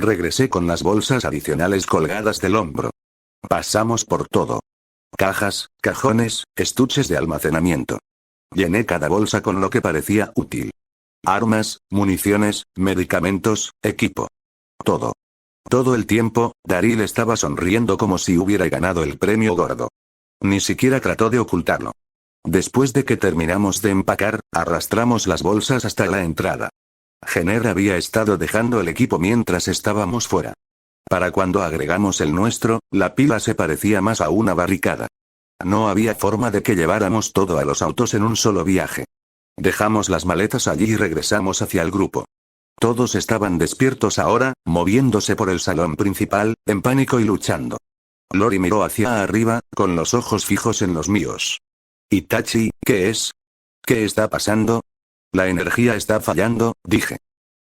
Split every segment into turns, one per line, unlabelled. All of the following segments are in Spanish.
Regresé con las bolsas adicionales colgadas del hombro. Pasamos por todo. Cajas, cajones, estuches de almacenamiento. Llené cada bolsa con lo que parecía útil. Armas, municiones, medicamentos, equipo. Todo. Todo el tiempo, Daryl estaba sonriendo como si hubiera ganado el premio gordo. Ni siquiera trató de ocultarlo. Después de que terminamos de empacar, arrastramos las bolsas hasta la entrada. Jenner había estado dejando el equipo mientras estábamos fuera. Para cuando agregamos el nuestro, la pila se parecía más a una barricada. No había forma de que lleváramos todo a los autos en un solo viaje. Dejamos las maletas allí y regresamos hacia el grupo. Todos estaban despiertos ahora, moviéndose por el salón principal, en pánico y luchando. Lori miró hacia arriba, con los ojos fijos en los míos. Itachi, ¿qué es? ¿Qué está pasando? La energía está fallando, dije.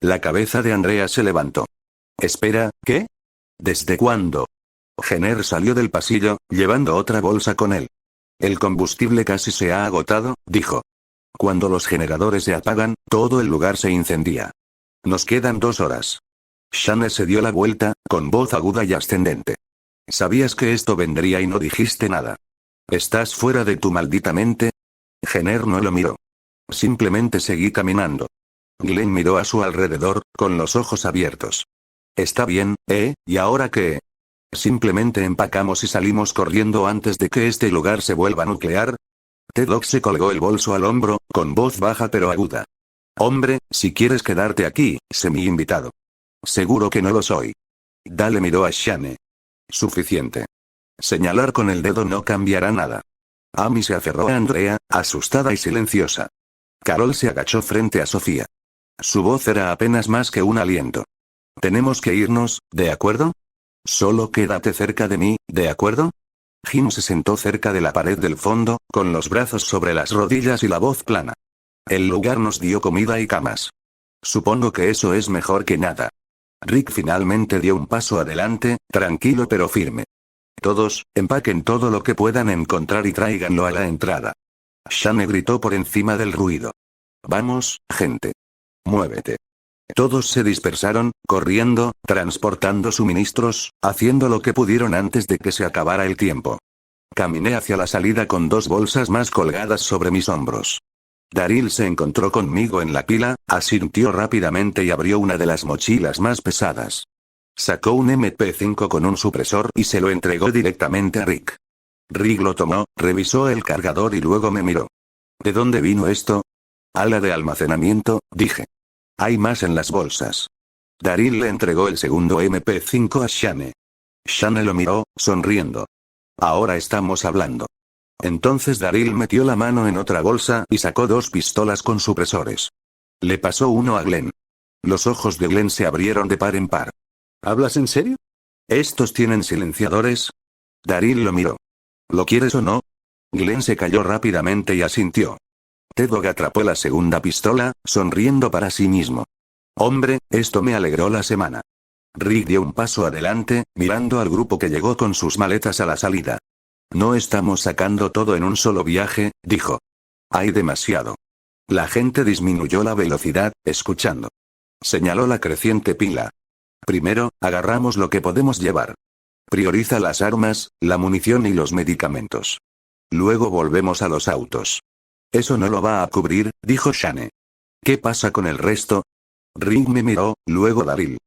La cabeza de Andrea se levantó. Espera, ¿qué? ¿Desde cuándo? Jenner salió del pasillo, llevando otra bolsa con él. El combustible casi se ha agotado, dijo. Cuando los generadores se apagan, todo el lugar se incendia. Nos quedan 2 horas. Shane se dio la vuelta, con voz aguda y ascendente. Sabías que esto vendría y no dijiste nada. ¿Estás fuera de tu maldita mente? Jenner no lo miró. Simplemente seguí caminando. Glenn miró a su alrededor, con los ojos abiertos. Está bien, ¿y ahora qué? Simplemente empacamos y salimos corriendo antes de que este lugar se vuelva nuclear. Tedok se colgó el bolso al hombro, con voz baja pero aguda. Hombre, si quieres quedarte aquí, sé mi invitado. Seguro que no lo soy. Dale miró a Shane. Suficiente. Señalar con el dedo no cambiará nada. Amy se aferró a Andrea, asustada y silenciosa. Carol se agachó frente a Sofía. Su voz era apenas más que un aliento. Tenemos que irnos, ¿de acuerdo? Solo quédate cerca de mí, ¿de acuerdo? Jim se sentó cerca de la pared del fondo, con los brazos sobre las rodillas y la voz plana. El lugar nos dio comida y camas. Supongo que eso es mejor que nada. Rick finalmente dio un paso adelante, tranquilo pero firme. Todos, empaquen todo lo que puedan encontrar y tráiganlo a la entrada. Shane gritó por encima del ruido. Vamos, gente. Muévete. Todos se dispersaron, corriendo, transportando suministros, haciendo lo que pudieron antes de que se acabara el tiempo. Caminé hacia la salida con 2 bolsas más colgadas sobre mis hombros. Daryl se encontró conmigo en la pila, asintió rápidamente y abrió una de las mochilas más pesadas. Sacó un MP5 con un supresor y se lo entregó directamente a Rick. Rick lo tomó, revisó el cargador y luego me miró. ¿De dónde vino esto? Ala de almacenamiento, dije. Hay más en las bolsas. Daryl le entregó el segundo MP5 a Shane. Shane lo miró, sonriendo. Ahora estamos hablando. Entonces Daryl metió la mano en otra bolsa y sacó 2 pistolas con supresores. Le pasó uno a Glenn. Los ojos de Glenn se abrieron de par en par. ¿Hablas en serio? ¿Estos tienen silenciadores? Daryl lo miró. ¿Lo quieres o no? Glenn se calló rápidamente y asintió. Tedok atrapó la segunda pistola, sonriendo para sí mismo. Hombre, esto me alegró la semana. Rick dio un paso adelante, mirando al grupo que llegó con sus maletas a la salida. No estamos sacando todo en un solo viaje, dijo. Hay demasiado. La gente disminuyó la velocidad, escuchando. Señaló la creciente pila. Primero, agarramos lo que podemos llevar. Prioriza las armas, la munición y los medicamentos. Luego volvemos a los autos. Eso no lo va a cubrir, dijo Shane. ¿Qué pasa con el resto? Rick me miró, luego Daryl.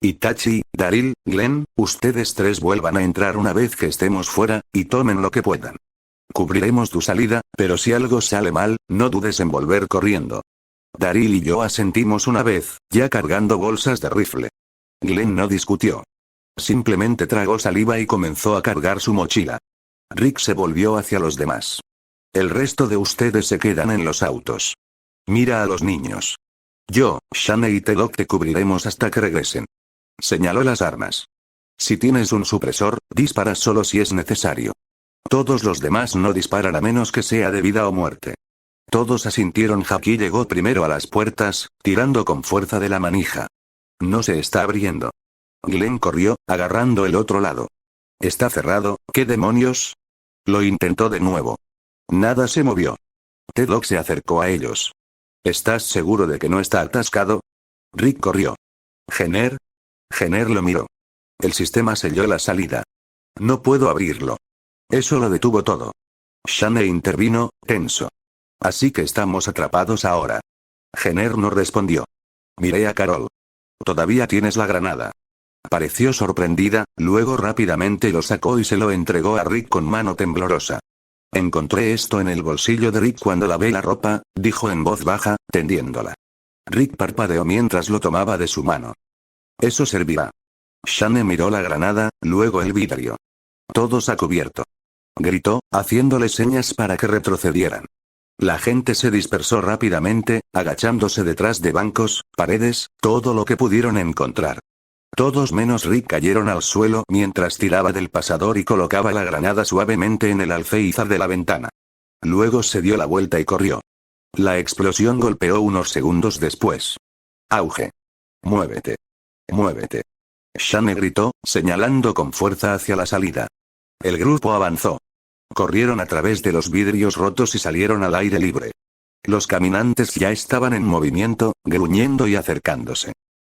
Itachi, Daryl, Glenn, ustedes 3 vuelvan a entrar una vez que estemos fuera, y tomen lo que puedan. Cubriremos tu salida, pero si algo sale mal, no dudes en volver corriendo. Daryl y yo asentimos una vez, ya cargando bolsas de rifle. Glenn no discutió. Simplemente tragó saliva y comenzó a cargar su mochila. Rick se volvió hacia los demás. El resto de ustedes se quedan en los autos. Mira a los niños. Yo, Shane y Tedok te cubriremos hasta que regresen. Señaló las armas. Si tienes un supresor, dispara solo si es necesario. Todos los demás no disparan a menos que sea de vida o muerte. Todos asintieron. Haki llegó primero a las puertas, tirando con fuerza de la manija. No se está abriendo. Glenn corrió, agarrando el otro lado. Está cerrado, ¿qué demonios? Lo intentó de nuevo. Nada se movió. Tedok se acercó a ellos. ¿Estás seguro de que no está atascado? Rick corrió. Jenner lo miró. El sistema selló la salida. No puedo abrirlo. Eso lo detuvo todo. Shane intervino, tenso. Así que estamos atrapados ahora. Jenner no respondió. Miré a Carol. ¿Todavía tienes la granada? Pareció sorprendida, luego rápidamente lo sacó y se lo entregó a Rick con mano temblorosa. Encontré esto en el bolsillo de Rick cuando lavé la ropa, dijo en voz baja, tendiéndola. Rick parpadeó mientras lo tomaba de su mano. Eso servirá. Shane miró la granada, luego el vidrio. Todos a cubierto. Gritó, haciéndole señas para que retrocedieran. La gente se dispersó rápidamente, agachándose detrás de bancos, paredes, todo lo que pudieron encontrar. Todos menos Rick cayeron al suelo mientras tiraba del pasador y colocaba la granada suavemente en el alféizar de la ventana. Luego se dio la vuelta y corrió. La explosión golpeó unos segundos después. Auge. Muévete. Muévete. Shane gritó, señalando con fuerza hacia la salida. El grupo avanzó. Corrieron a través de los vidrios rotos y salieron al aire libre. Los caminantes ya estaban en movimiento, gruñendo y acercándose.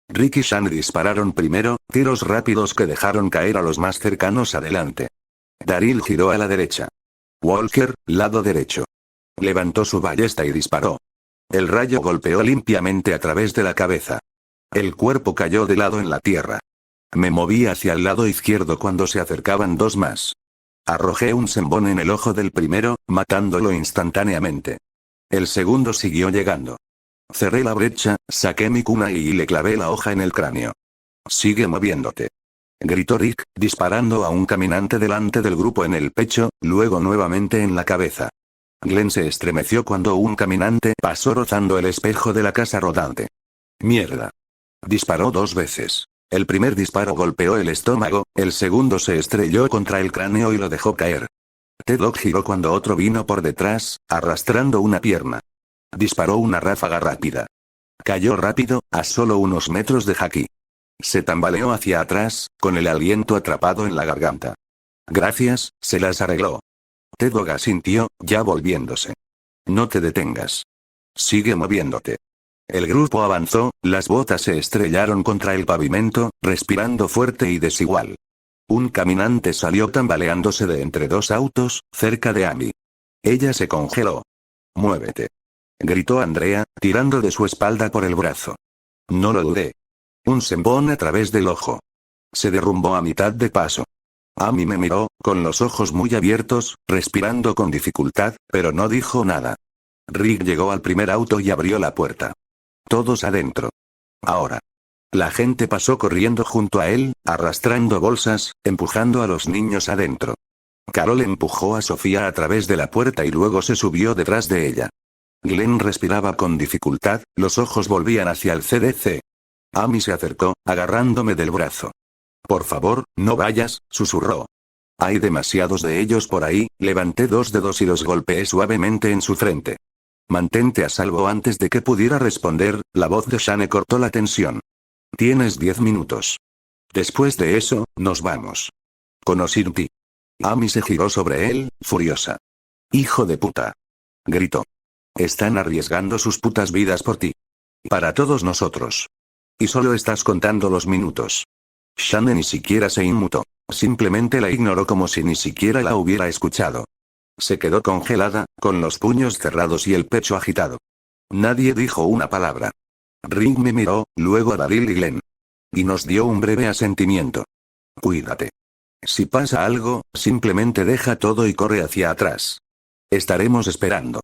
Rick y Shane dispararon primero, tiros rápidos que dejaron caer a los más cercanos adelante. Daryl giró a la derecha. Walker, lado derecho. Levantó su ballesta y disparó. El rayo golpeó limpiamente a través de la cabeza. El cuerpo cayó de lado en la tierra. Me moví hacia el lado izquierdo cuando se acercaban dos más. Arrojé un sembón en el ojo del primero, matándolo instantáneamente. El segundo siguió llegando. Cerré la brecha, saqué mi kunai y le clavé la hoja en el cráneo. Sigue moviéndote. Gritó Rick, disparando a un caminante delante del grupo en el pecho, luego nuevamente en la cabeza. Glenn se estremeció cuando un caminante pasó rozando el espejo de la casa rodante. Mierda. Disparó dos veces. El primer disparo golpeó el estómago, el segundo se estrelló contra el cráneo y lo dejó caer. Tedlock giró cuando otro vino por detrás, arrastrando una pierna. Disparó una ráfaga rápida. Cayó rápido, a solo unos metros de Jackie. Se tambaleó hacia atrás, con el aliento atrapado en la garganta. Gracias, se las arregló. Tedlock asintió, ya volviéndose. No te detengas. Sigue moviéndote. El grupo avanzó, las botas se estrellaron contra el pavimento, respirando fuerte y desigual. Un caminante salió tambaleándose de entre dos autos, cerca de Amy. Ella se congeló. Muévete. Gritó Andrea, tirando de su espalda por el brazo. No lo dudé. Un sembón a través del ojo. Se derrumbó a mitad de paso. Amy me miró, con los ojos muy abiertos, respirando con dificultad, pero no dijo nada. Rick llegó al primer auto y abrió la puerta. Todos adentro. Ahora. La gente pasó corriendo junto a él, arrastrando bolsas, empujando a los niños adentro. Carol empujó a Sofía a través de la puerta y luego se subió detrás de ella. Glenn respiraba con dificultad, los ojos volvían hacia el CDC. Amy se acercó, agarrándome del brazo. Por favor, no vayas, susurró. Hay demasiados de ellos por ahí, levanté dos dedos y los golpeé suavemente en su frente. Mantente a salvo. Antes de que pudiera responder, la voz de Shane cortó la tensión. Tienes 10 minutos. Después de eso, nos vamos. Conocí ti. Amy se giró sobre él, furiosa. Hijo de puta. Gritó. Están arriesgando sus putas vidas por ti. Para todos nosotros. Y solo estás contando los minutos. Shane ni siquiera se inmutó. Simplemente la ignoró como si ni siquiera la hubiera escuchado. Se quedó congelada, con los puños cerrados y el pecho agitado. Nadie dijo una palabra. Rick me miró, luego a Daryl y Glenn. Y nos dio un breve asentimiento. Cuídate. Si pasa algo, simplemente deja todo y corre hacia atrás. Estaremos esperando.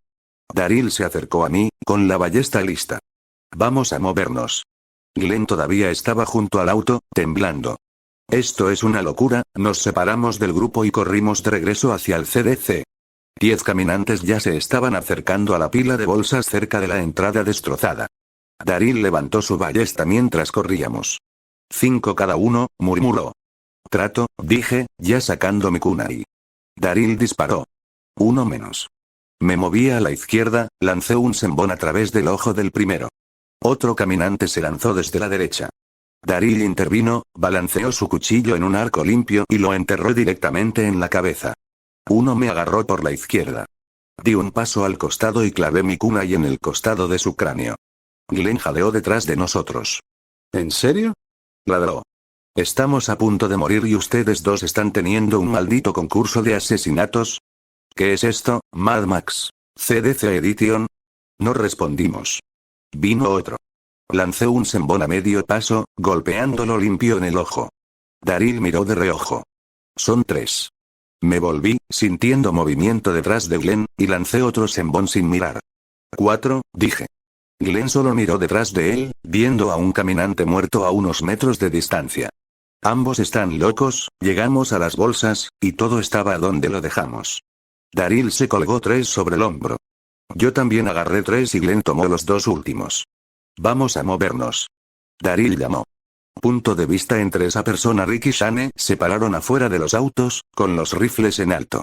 Daryl se acercó a mí, con la ballesta lista. Vamos a movernos. Glenn todavía estaba junto al auto, temblando. Esto es una locura. Nos separamos del grupo y corrimos de regreso hacia el CDC. 10 caminantes ya se estaban acercando a la pila de bolsas cerca de la entrada destrozada. Daryl levantó su ballesta mientras corríamos. 5 cada uno, murmuró. Trato, dije, ya sacando mi kunai. Daryl disparó. Uno menos. Me moví a la izquierda, lancé un sembón a través del ojo del primero. Otro caminante se lanzó desde la derecha. Daryl intervino, balanceó su cuchillo en un arco limpio y lo enterró directamente en la cabeza. Uno me agarró por la izquierda. Di un paso al costado y clavé mi kunai en el costado de su cráneo. Glenn jadeó detrás de nosotros. ¿En serio? Ladró. Estamos a punto de morir y ustedes dos están teniendo un maldito concurso de asesinatos. ¿Qué es esto, Mad Max? CDC Edition. No respondimos. Vino otro. Lancé un sembón a medio paso, golpeándolo limpio en el ojo. Daryl miró de reojo. Son 3. Me volví, sintiendo movimiento detrás de Glenn, y lancé otro sembón sin mirar. 4, dije. Glenn solo miró detrás de él, viendo a un caminante muerto a unos metros de distancia. Ambos están locos, llegamos a las bolsas, y todo estaba donde lo dejamos. Daryl se colgó 3 sobre el hombro. Yo también agarré 3 y Glenn tomó los 2 últimos. Vamos a movernos. Daryl llamó. Punto de vista entre esa persona. Rick y Shane se pararon afuera de los autos, con los rifles en alto.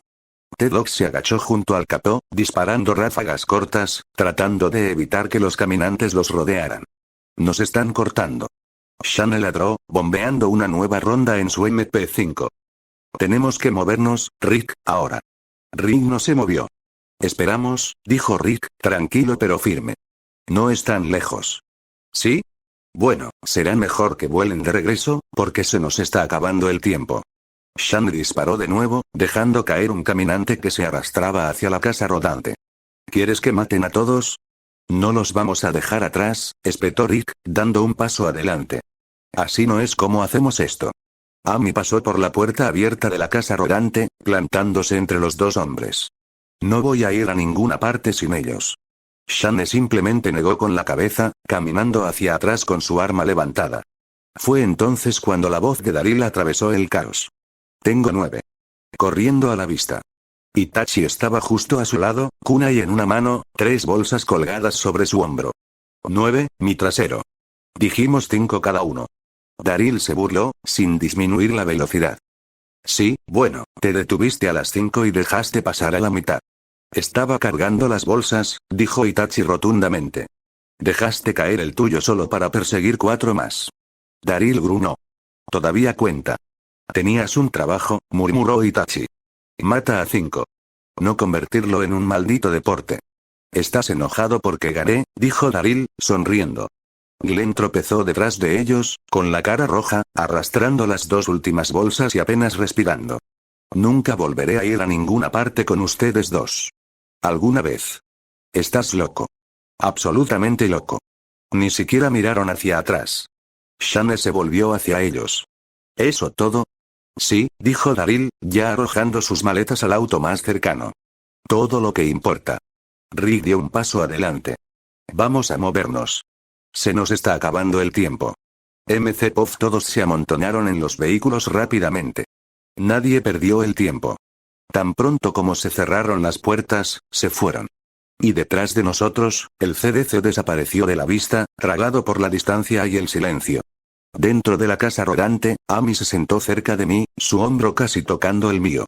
Tedlock se agachó junto al capó, disparando ráfagas cortas, tratando de evitar que los caminantes los rodearan. Nos están cortando. Shane ladró, bombeando una nueva ronda en su MP5. Tenemos que movernos, Rick, ahora. Rick no se movió. Esperamos, dijo Rick, tranquilo pero firme. No están lejos. ¿Sí? Bueno, será mejor que vuelen de regreso, porque se nos está acabando el tiempo. Shane disparó de nuevo, dejando caer un caminante que se arrastraba hacia la casa rodante. ¿Quieres que maten a todos? No los vamos a dejar atrás, espetó Rick, dando un paso adelante. Así no es como hacemos esto. Amy pasó por la puerta abierta de la casa rodante, plantándose entre los 2 hombres. No voy a ir a ninguna parte sin ellos. Shane simplemente negó con la cabeza, caminando hacia atrás con su arma levantada. Fue entonces cuando la voz de Daryl atravesó el caos. Tengo 9. Corriendo a la vista. Itachi estaba justo a su lado, kunai en una mano, 3 bolsas colgadas sobre su hombro. 9, mi trasero. Dijimos 5 cada uno. Daryl se burló, sin disminuir la velocidad. Sí, bueno, te detuviste a las 5 y dejaste pasar a la mitad. Estaba cargando las bolsas, dijo Itachi rotundamente. Dejaste caer el tuyo solo para perseguir 4 más. Daryl gruñó. Todavía cuenta. Tenías un trabajo, murmuró Itachi. Mata a 5. No convertirlo en un maldito deporte. Estás enojado porque gané, dijo Daryl, sonriendo. Glenn tropezó detrás de ellos, con la cara roja, arrastrando las 2 últimas bolsas y apenas respirando. Nunca volveré a ir a ninguna parte con ustedes 2. ¿Alguna vez? Estás loco. Absolutamente loco. Ni siquiera miraron hacia atrás. Shane se volvió hacia ellos. ¿Eso todo? Sí, dijo Daryl, ya arrojando sus maletas al auto más cercano. Todo lo que importa. Rick dio un paso adelante. Vamos a movernos. Se nos está acabando el tiempo. MC-POF. Todos se amontonaron en los vehículos rápidamente. Nadie perdió el tiempo. Tan pronto como se cerraron las puertas, se fueron. Y detrás de nosotros, el CDC desapareció de la vista, tragado por la distancia y el silencio. Dentro de la casa rodante, Amy se sentó cerca de mí, su hombro casi tocando el mío.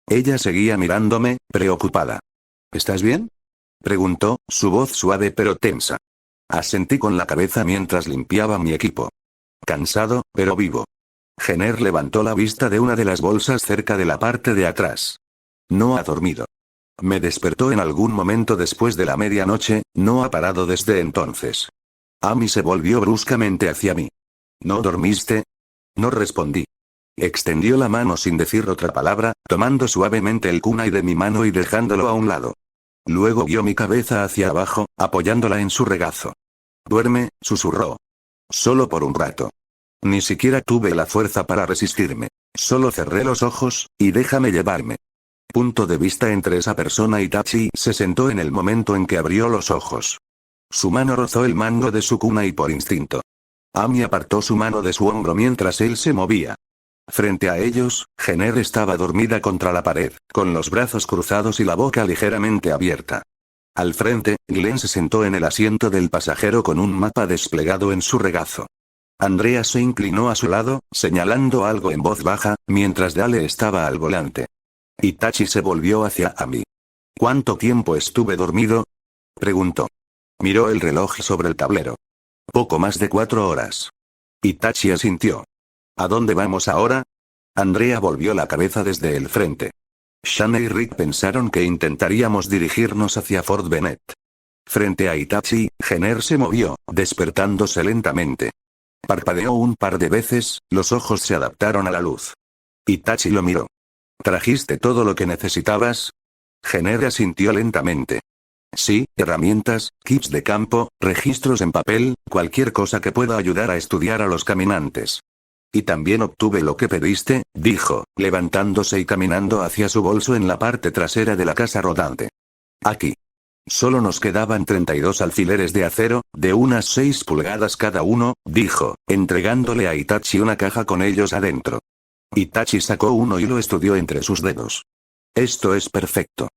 Ella seguía mirándome, preocupada. ¿Estás bien? Preguntó, su voz suave pero tensa. Asentí con la cabeza mientras limpiaba mi equipo. Cansado, pero vivo. Jenner levantó la vista de una de las bolsas cerca de la parte de atrás. No ha dormido. Me despertó en algún momento después de la medianoche, no ha parado desde entonces. Amy se volvió bruscamente hacia mí. ¿No dormiste? No respondí. Extendió la mano sin decir otra palabra, tomando suavemente el kunai de mi mano y dejándolo a un lado. Luego guió mi cabeza hacia abajo, apoyándola en su regazo. Duerme, susurró. Solo por un rato. Ni siquiera tuve la fuerza para resistirme. Solo cerré los ojos, y déjame llevarme. Punto de vista entre esa persona y Itachi se sentó en el momento en que abrió los ojos. Su mano rozó el mango de su kunai por instinto. Amy apartó su mano de su hombro mientras él se movía. Frente a ellos, Jenner estaba dormida contra la pared, con los brazos cruzados y la boca ligeramente abierta. Al frente, Glenn se sentó en el asiento del pasajero con un mapa desplegado en su regazo. Andrea se inclinó a su lado, señalando algo en voz baja, mientras Dale estaba al volante. Itachi se volvió hacia Amy. ¿Cuánto tiempo estuve dormido? Preguntó. Miró el reloj sobre el tablero. Poco más de 4 horas. Itachi asintió. ¿A dónde vamos ahora? Andrea volvió la cabeza desde el frente. Shane y Rick pensaron que intentaríamos dirigirnos hacia Fort Bennett. Frente a Itachi, Jenner se movió, despertándose lentamente. Parpadeó un par de veces, los ojos se adaptaron a la luz. Itachi lo miró. ¿Trajiste todo lo que necesitabas? Genera asintió lentamente. Sí, herramientas, kits de campo, registros en papel, cualquier cosa que pueda ayudar a estudiar a los caminantes. Y también obtuve lo que pediste, dijo, levantándose y caminando hacia su bolso en la parte trasera de la casa rodante. Aquí. Solo nos quedaban 32 alfileres de acero, de unas 6 pulgadas cada uno, dijo, entregándole a Itachi una caja con ellos adentro. Itachi sacó uno y lo estudió entre sus dedos. Esto es perfecto.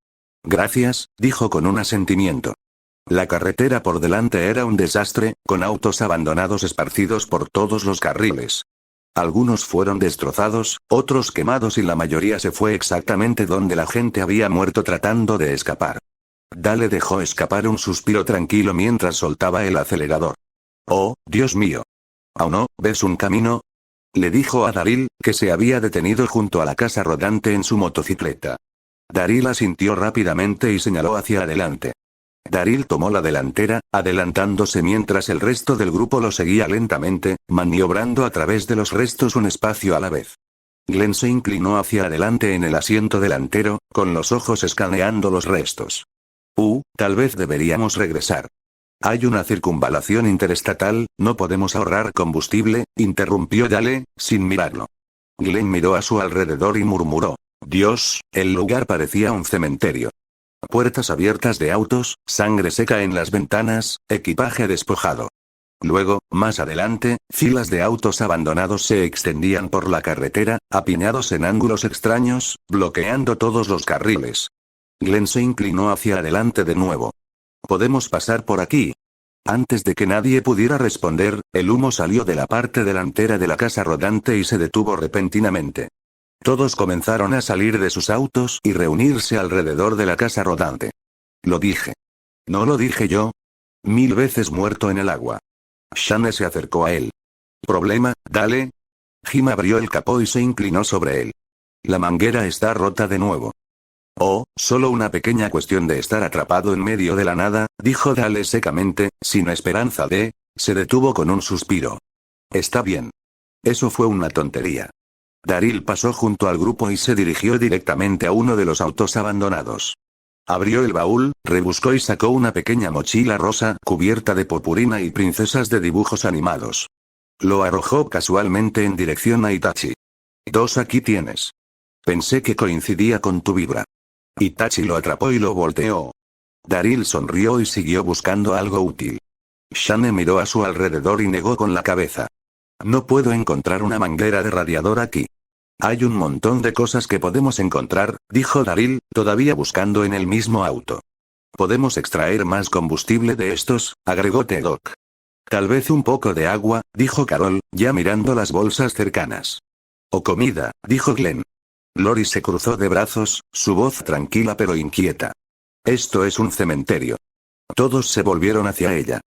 Gracias, dijo con un asentimiento. La carretera por delante era un desastre, con autos abandonados esparcidos por todos los carriles. Algunos fueron destrozados, otros quemados y la mayoría se fue exactamente donde la gente había muerto tratando de escapar. Dale dejó escapar un suspiro tranquilo mientras soltaba el acelerador. Oh, Dios mío. ¿Aún no ves un camino? Le dijo a Daril, que se había detenido junto a la casa rodante en su motocicleta. Daril asintió rápidamente y señaló hacia adelante. Daril tomó la delantera, adelantándose mientras el resto del grupo lo seguía lentamente, maniobrando a través de los restos un espacio a la vez. Glenn se inclinó hacia adelante en el asiento delantero, con los ojos escaneando los restos. Tal vez deberíamos regresar. Hay una circunvalación interestatal, no podemos ahorrar combustible, interrumpió Dale, sin mirarlo. Glenn miró a su alrededor y murmuró. Dios, el lugar parecía un cementerio. Puertas abiertas de autos, sangre seca en las ventanas, equipaje despojado. Luego, más adelante, filas de autos abandonados se extendían por la carretera, apiñados en ángulos extraños, bloqueando todos los carriles. Glenn se inclinó hacia adelante de nuevo. ¿Podemos pasar por aquí? Antes de que nadie pudiera responder, el humo salió de la parte delantera de la casa rodante y se detuvo repentinamente. Todos comenzaron a salir de sus autos y reunirse alrededor de la casa rodante. Lo dije. ¿No lo dije yo? 1000 veces muerto en el agua. Shane se acercó a él. ¿Problema, Dale? Jim abrió el capó y se inclinó sobre él. La manguera está rota de nuevo. Oh, solo una pequeña cuestión de estar atrapado en medio de la nada, dijo Dale secamente, sin esperanza de... Se detuvo con un suspiro. Está bien. Eso fue una tontería. Daril pasó junto al grupo y se dirigió directamente a uno de los autos abandonados. Abrió el baúl, rebuscó y sacó una pequeña mochila rosa cubierta de purpurina y princesas de dibujos animados. Lo arrojó casualmente en dirección a Itachi. 2 aquí tienes. Pensé que coincidía con tu vibra. Itachi lo atrapó y lo volteó. Daril sonrió y siguió buscando algo útil. Shane miró a su alrededor y negó con la cabeza. No puedo encontrar una manguera de radiador aquí. Hay un montón de cosas que podemos encontrar, dijo Daril, todavía buscando en el mismo auto. Podemos extraer más combustible de estos, agregó Tedok. Tal vez un poco de agua, dijo Carol, ya mirando las bolsas cercanas. O comida, dijo Glenn. Lori se cruzó de brazos, su voz tranquila pero inquieta. Esto es un cementerio. Todos se volvieron hacia ella.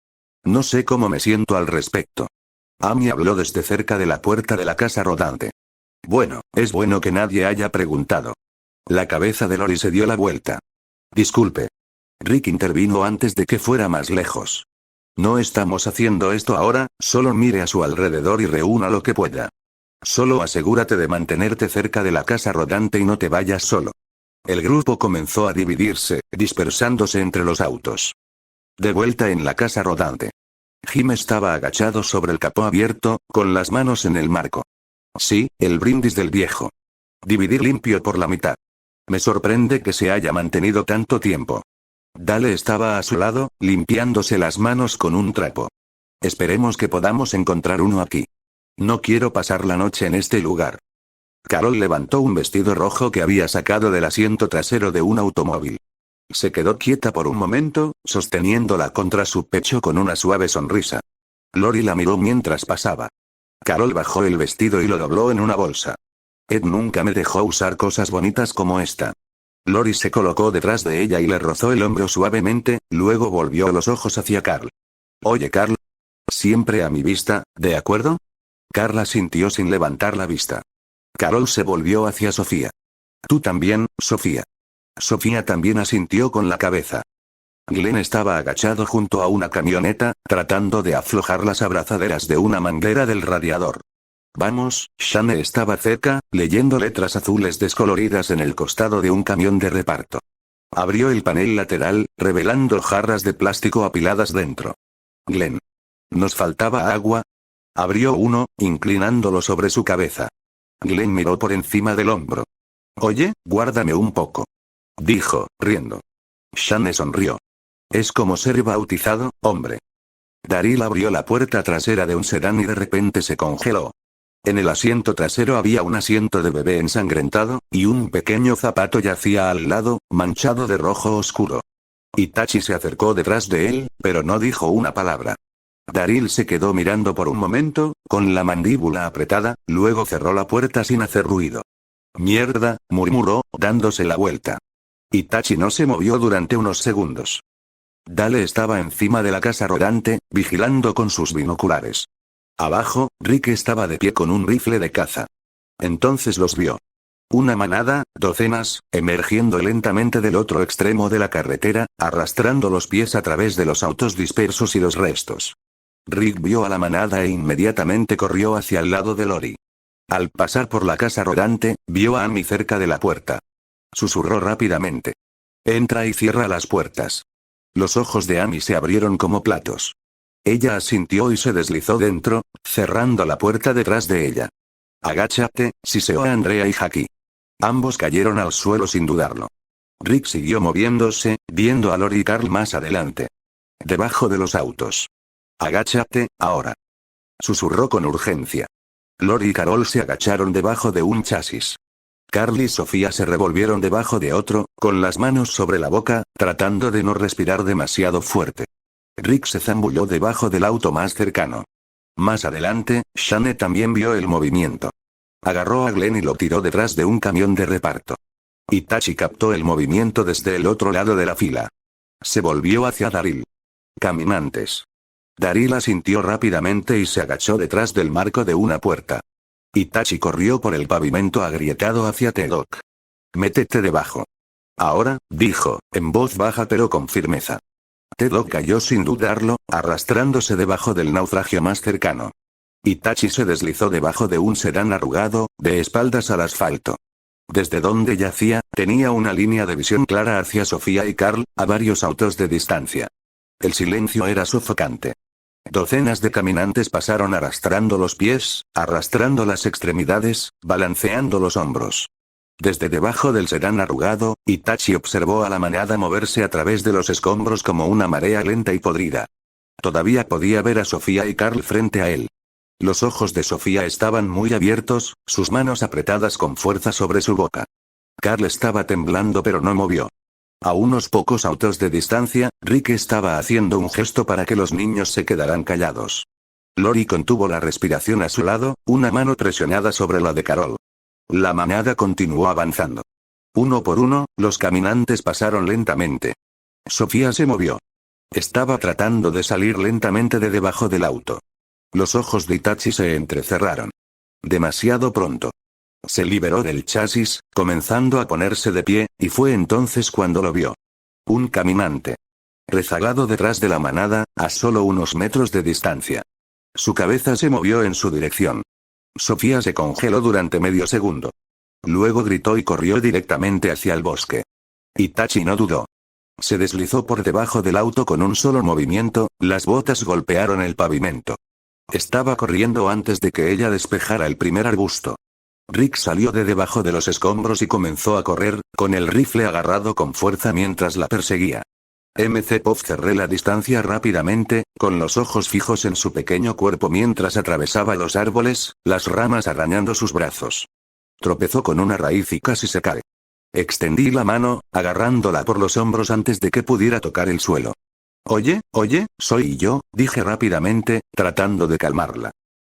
No sé cómo me siento al respecto. Amy habló desde cerca de la puerta de la casa rodante. Bueno, es bueno que nadie haya preguntado. La cabeza de Lori se dio la vuelta. Disculpe. Rick intervino antes de que fuera más lejos. No estamos haciendo esto ahora, solo mire a su alrededor y reúna lo que pueda. Solo asegúrate de mantenerte cerca de la casa rodante y no te vayas solo. El grupo comenzó a dividirse, dispersándose entre los autos. De vuelta en la casa rodante. Jim estaba agachado sobre el capó abierto, con las manos en el marco. Sí, el brindis del viejo. Dividir limpio por la mitad. Me sorprende que se haya mantenido tanto tiempo. Dale estaba a su lado, limpiándose las manos con un trapo. Esperemos que podamos encontrar uno aquí. No quiero pasar la noche en este lugar. Carol levantó un vestido rojo que había sacado del asiento trasero de un automóvil. Se quedó quieta por un momento, sosteniéndola contra su pecho con una suave sonrisa. Lori la miró mientras pasaba. Carol bajó el vestido y lo dobló en una bolsa. Ed nunca me dejó usar cosas bonitas como esta. Lori se colocó detrás de ella y le rozó el hombro suavemente, luego volvió los ojos hacia Carl. Oye Carl. Siempre a mi vista, ¿de acuerdo? Carla sintió sin levantar la vista. Carol se volvió hacia Sofía. Tú también, Sofía. Sofía también asintió con la cabeza. Glenn estaba agachado junto a una camioneta, tratando de aflojar las abrazaderas de una manguera del radiador. Vamos, Shane estaba cerca, leyendo letras azules descoloridas en el costado de un camión de reparto. Abrió el panel lateral, revelando jarras de plástico apiladas dentro. Glenn. ¿Nos faltaba agua? Abrió uno, inclinándolo sobre su cabeza. Glenn miró por encima del hombro. Oye, guárdame un poco. Dijo, riendo. Shane sonrió. Es como ser bautizado, hombre. Daryl abrió la puerta trasera de un sedán y de repente se congeló. En el asiento trasero había un asiento de bebé ensangrentado, y un pequeño zapato yacía al lado, manchado de rojo oscuro. Itachi se acercó detrás de él, pero no dijo una palabra. Daryl se quedó mirando por un momento, con la mandíbula apretada, luego cerró la puerta sin hacer ruido. Mierda, murmuró, dándose la vuelta. Itachi no se movió durante unos segundos. Dale estaba encima de la casa rodante, vigilando con sus binoculares. Abajo, Rick estaba de pie con un rifle de caza. Entonces los vio. Una manada, docenas, emergiendo lentamente del otro extremo de la carretera, arrastrando los pies a través de los autos dispersos y los restos. Rick vio a la manada e inmediatamente corrió hacia el lado de Lori. Al pasar por la casa rodante, vio a Amy cerca de la puerta. Susurró rápidamente. Entra y cierra las puertas. Los ojos de Amy se abrieron como platos. Ella asintió y se deslizó dentro, cerrando la puerta detrás de ella. Agáchate, siseó a Andrea y Jackie. Ambos cayeron al suelo sin dudarlo. Rick siguió moviéndose, viendo a Lori y Carl más adelante. Debajo de los autos. Agáchate, ahora. Susurró con urgencia. Lori y Carol se agacharon debajo de un chasis. Carl y Sofía se revolvieron debajo de otro, con las manos sobre la boca, tratando de no respirar demasiado fuerte. Rick se zambulló debajo del auto más cercano. Más adelante, Shane también vio el movimiento. Agarró a Glenn y lo tiró detrás de un camión de reparto. Itachi captó el movimiento desde el otro lado de la fila. Se volvió hacia Daryl. Caminantes. Daryl asintió rápidamente y se agachó detrás del marco de una puerta. Itachi corrió por el pavimento agrietado hacia T-Doc. Métete debajo. Ahora, dijo, en voz baja pero con firmeza. T-Doc cayó sin dudarlo, arrastrándose debajo del naufragio más cercano. Itachi se deslizó debajo de un sedán arrugado, de espaldas al asfalto. Desde donde yacía, tenía una línea de visión clara hacia Sofía y Carl, a varios autos de distancia. El silencio era sofocante. Docenas de caminantes pasaron arrastrando los pies, arrastrando las extremidades, balanceando los hombros. Desde debajo del sedán arrugado, Itachi observó a la manada moverse a través de los escombros como una marea lenta y podrida. Todavía podía ver a Sofía y Carl frente a él. Los ojos de Sofía estaban muy abiertos, sus manos apretadas con fuerza sobre su boca. Carl estaba temblando pero no movió. A unos pocos autos de distancia, Rick estaba haciendo un gesto para que los niños se quedaran callados. Lori contuvo la respiración a su lado, una mano presionada sobre la de Carol. La manada continuó avanzando. Uno por uno, los caminantes pasaron lentamente. Sofía se movió. Estaba tratando de salir lentamente de debajo del auto. Los ojos de Itachi se entrecerraron. Demasiado pronto. Se liberó del chasis, comenzando a ponerse de pie, y fue entonces cuando lo vio. Un caminante. Rezagado detrás de la manada, a solo unos metros de distancia. Su cabeza se movió en su dirección. Sofía se congeló durante medio segundo. Luego gritó y corrió directamente hacia el bosque. Itachi no dudó. Se deslizó por debajo del auto con un solo movimiento, las botas golpearon el pavimento. Estaba corriendo antes de que ella despejara el primer arbusto. Rick salió de debajo de los escombros y comenzó a correr, con el rifle agarrado con fuerza mientras la perseguía. Pop cerré la distancia rápidamente, con los ojos fijos en su pequeño cuerpo mientras atravesaba los árboles, las ramas arañando sus brazos. Tropezó con una raíz y casi se cae. Extendí la mano, agarrándola por los hombros antes de que pudiera tocar el suelo. Oye, soy yo, dije rápidamente, tratando de calmarla.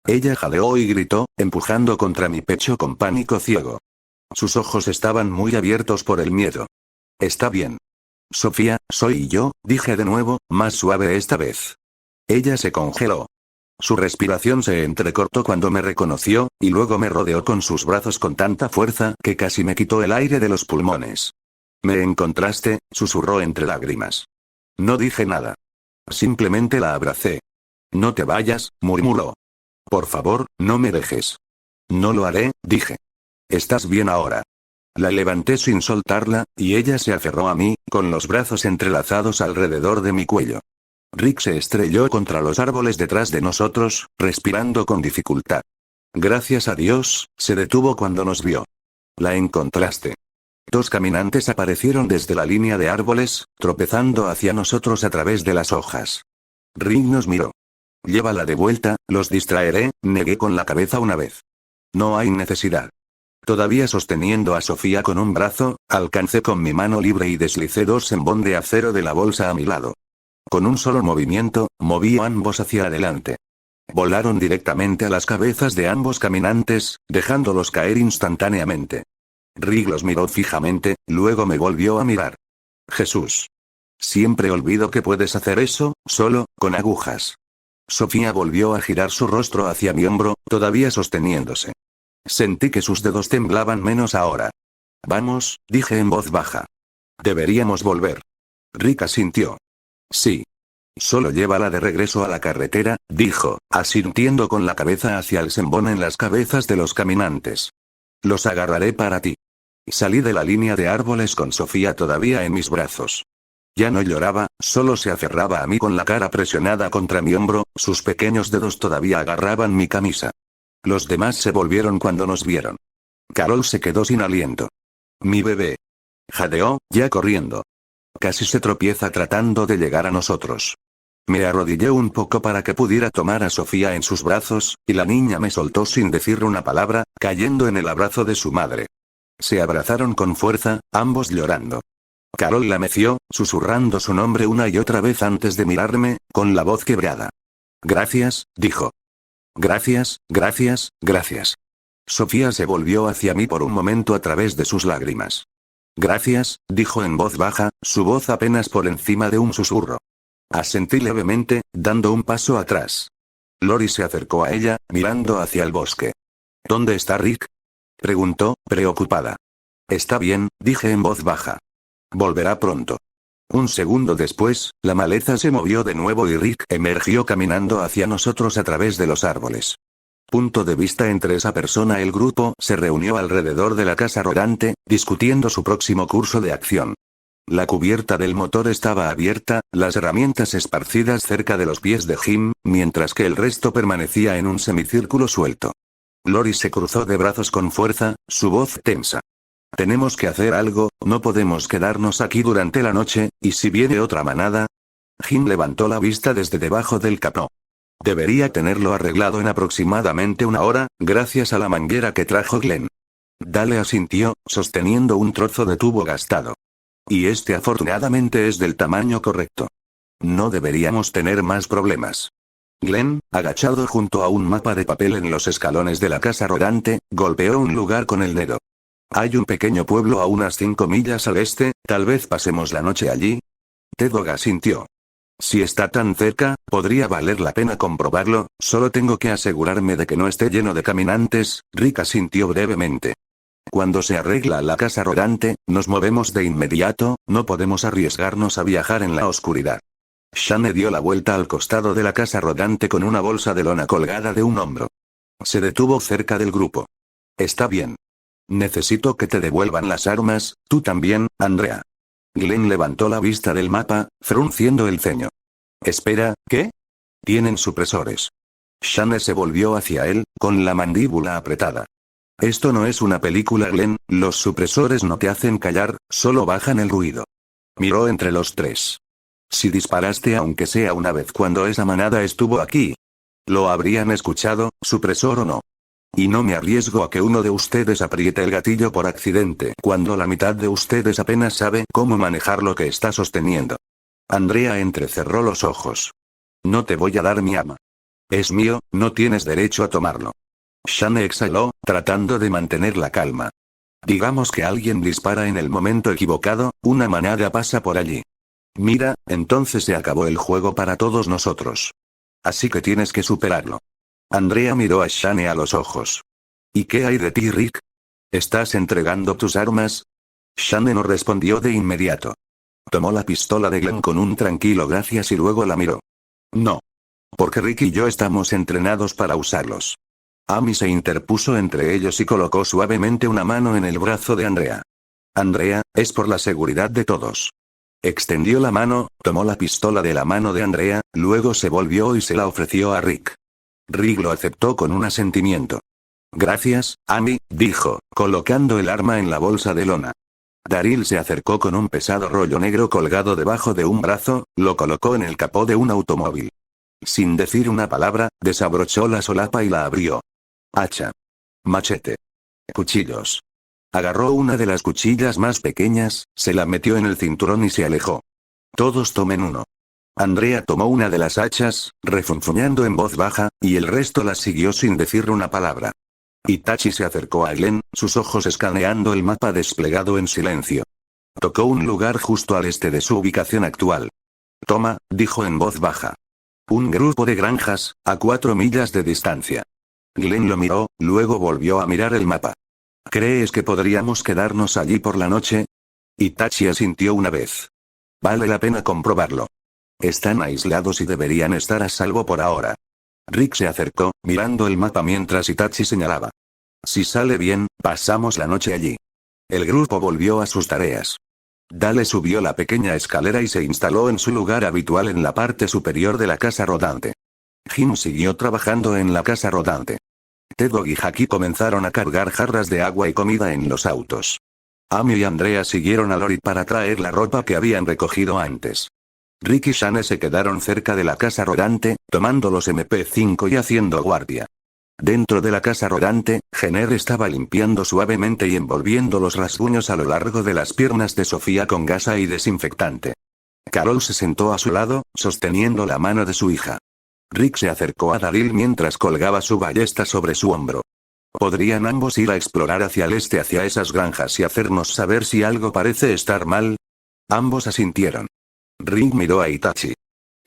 Ella jadeó y gritó, empujando contra mi pecho con pánico ciego. Sus ojos estaban muy abiertos por el miedo. Está bien. Sofía, soy yo, dije de nuevo, más suave esta vez. Ella se congeló. Su respiración se entrecortó cuando me reconoció, y luego me rodeó con sus brazos con tanta fuerza que casi me quitó el aire de los pulmones. Me encontraste, susurró entre lágrimas. No dije nada. Simplemente la abracé. No te vayas, murmuró. Por favor, no me dejes. No lo haré, dije. ¿Estás bien ahora? La levanté sin soltarla, y ella se aferró a mí, con los brazos entrelazados alrededor de mi cuello. Rick se estrelló contra los árboles detrás de nosotros, respirando con dificultad. Gracias a Dios, se detuvo cuando nos vio. La encontraste. Dos caminantes aparecieron desde la línea de árboles, tropezando hacia nosotros a través de las hojas. Rick nos miró. Llévala de vuelta, los distraeré, negué con la cabeza una vez. No hay necesidad. Todavía sosteniendo a Sofía con un brazo, alcancé con mi mano libre y deslicé 2 embón de acero de la bolsa a mi lado. Con un solo movimiento, moví a ambos hacia adelante. Volaron directamente a las cabezas de ambos caminantes, dejándolos caer instantáneamente. Rick los miró fijamente, luego me volvió a mirar. Jesús. Siempre olvido que puedes hacer eso, solo, con agujas. Sofía volvió a girar su rostro hacia mi hombro, todavía sosteniéndose. Sentí que sus dedos temblaban menos ahora. Vamos, dije en voz baja. Deberíamos volver. Rick asintió. Sí. Solo llévala de regreso a la carretera, dijo, asintiendo con la cabeza hacia el sembón en las cabezas de los caminantes. Los agarraré para ti. Salí de la línea de árboles con Sofía todavía en mis brazos. Ya no lloraba, solo se aferraba a mí con la cara presionada contra mi hombro, sus pequeños dedos todavía agarraban mi camisa. Los demás se volvieron cuando nos vieron. Carol se quedó sin aliento. Mi bebé. Jadeó, ya corriendo. Casi se tropieza tratando de llegar a nosotros. Me arrodillé un poco para que pudiera tomar a Sofía en sus brazos, y la niña me soltó sin decir una palabra, cayendo en el abrazo de su madre. Se abrazaron con fuerza, ambos llorando. Carol la meció, susurrando su nombre una y otra vez antes de mirarme, con la voz quebrada. Gracias, dijo. Gracias, gracias, gracias. Sofía se volvió hacia mí por un momento a través de sus lágrimas. Gracias, dijo en voz baja, su voz apenas por encima de un susurro. Asentí levemente, dando un paso atrás. Lori se acercó a ella, mirando hacia el bosque. ¿Dónde está Rick? Preguntó, preocupada. Está bien, dije en voz baja. Volverá pronto. Un segundo después, la maleza se movió de nuevo y Rick emergió caminando hacia nosotros a través de los árboles. Punto de vista entre esa persona. El grupo se reunió alrededor de la casa rodante, discutiendo su próximo curso de acción. La cubierta del motor estaba abierta, las herramientas esparcidas cerca de los pies de Jim, mientras que el resto permanecía en un semicírculo suelto. Lori se cruzó de brazos con fuerza, su voz tensa. Tenemos que hacer algo, no podemos quedarnos aquí durante la noche, ¿y si viene otra manada? Jim levantó la vista desde debajo del capó. Debería tenerlo arreglado en aproximadamente una hora, gracias a la manguera que trajo Glenn. Dale asintió, sosteniendo un trozo de tubo gastado. Y este afortunadamente es del tamaño correcto. No deberíamos tener más problemas. Glenn, agachado junto a un mapa de papel en los escalones de la casa rodante, golpeó un lugar con el dedo. Hay un pequeño pueblo a unas 5 millas al este, tal vez pasemos la noche allí. Tedog asintió. Si está tan cerca, podría valer la pena comprobarlo, solo tengo que asegurarme de que no esté lleno de caminantes. Rick asintió brevemente. Cuando se arregla la casa rodante, nos movemos de inmediato, no podemos arriesgarnos a viajar en la oscuridad. Shane dio la vuelta al costado de la casa rodante con una bolsa de lona colgada de un hombro. Se detuvo cerca del grupo. Está bien. Necesito que te devuelvan las armas, tú también, Andrea. Glenn levantó la vista del mapa, frunciendo el ceño. Espera, ¿qué? Tienen supresores. Shane se volvió hacia él, con la mandíbula apretada. Esto no es una película, Glenn, los supresores no te hacen callar, solo bajan el ruido. Miró entre los tres. Si disparaste aunque sea una vez cuando esa manada estuvo aquí. ¿Lo habrían escuchado, supresor o no? Y no me arriesgo a que uno de ustedes apriete el gatillo por accidente cuando la mitad de ustedes apenas sabe cómo manejar lo que está sosteniendo. Andrea entrecerró los ojos. No te voy a dar mi arma. Es mío, no tienes derecho a tomarlo. Shane exhaló, tratando de mantener la calma. Digamos que alguien dispara en el momento equivocado, una manada pasa por allí. Mira, entonces se acabó el juego para todos nosotros. Así que tienes que superarlo. Andrea miró a Shane a los ojos. ¿Y qué hay de ti, Rick? ¿Estás entregando tus armas? Shane no respondió de inmediato. Tomó la pistola de Glenn con un tranquilo gracias y luego la miró. No. Porque Rick y yo estamos entrenados para usarlos. Amy se interpuso entre ellos y colocó suavemente una mano en el brazo de Andrea. Andrea, es por la seguridad de todos. Extendió la mano, tomó la pistola de la mano de Andrea, luego se volvió y se la ofreció a Rick. Rick lo aceptó con un asentimiento. Gracias, Amy, dijo, colocando el arma en la bolsa de lona. Daryl se acercó con un pesado rollo negro colgado debajo de un brazo, lo colocó en el capó de un automóvil. Sin decir una palabra, desabrochó la solapa y la abrió. Hacha. Machete. Cuchillos. Agarró una de las cuchillas más pequeñas, se la metió en el cinturón y se alejó. Todos tomen uno. Andrea tomó una de las hachas, refunfuñando en voz baja, y el resto la siguió sin decir una palabra. Itachi se acercó a Glenn, sus ojos escaneando el mapa desplegado en silencio. Tocó un lugar justo al este de su ubicación actual. Toma, dijo en voz baja. Un grupo de granjas, a 4 millas de distancia. Glenn lo miró, luego volvió a mirar el mapa. ¿Crees que podríamos quedarnos allí por la noche? Itachi asintió una vez. Vale la pena comprobarlo. Están aislados y deberían estar a salvo por ahora. Rick se acercó, mirando el mapa mientras Itachi señalaba. Si sale bien, pasamos la noche allí. El grupo volvió a sus tareas. Dale subió la pequeña escalera y se instaló en su lugar habitual en la parte superior de la casa rodante. Jim siguió trabajando en la casa rodante. Tedog y Haki comenzaron a cargar jarras de agua y comida en los autos. Amy y Andrea siguieron a Lori para traer la ropa que habían recogido antes. Rick y Shane se quedaron cerca de la casa rodante, tomando los MP5 y haciendo guardia. Dentro de la casa rodante, Jenner estaba limpiando suavemente y envolviendo los rasguños a lo largo de las piernas de Sofía con gasa y desinfectante. Carol se sentó a su lado, sosteniendo la mano de su hija. Rick se acercó a Daryl mientras colgaba su ballesta sobre su hombro. ¿Podrían ambos ir a explorar hacia el este hacia esas granjas y hacernos saber si algo parece estar mal? Ambos asintieron. Rick miró a Itachi.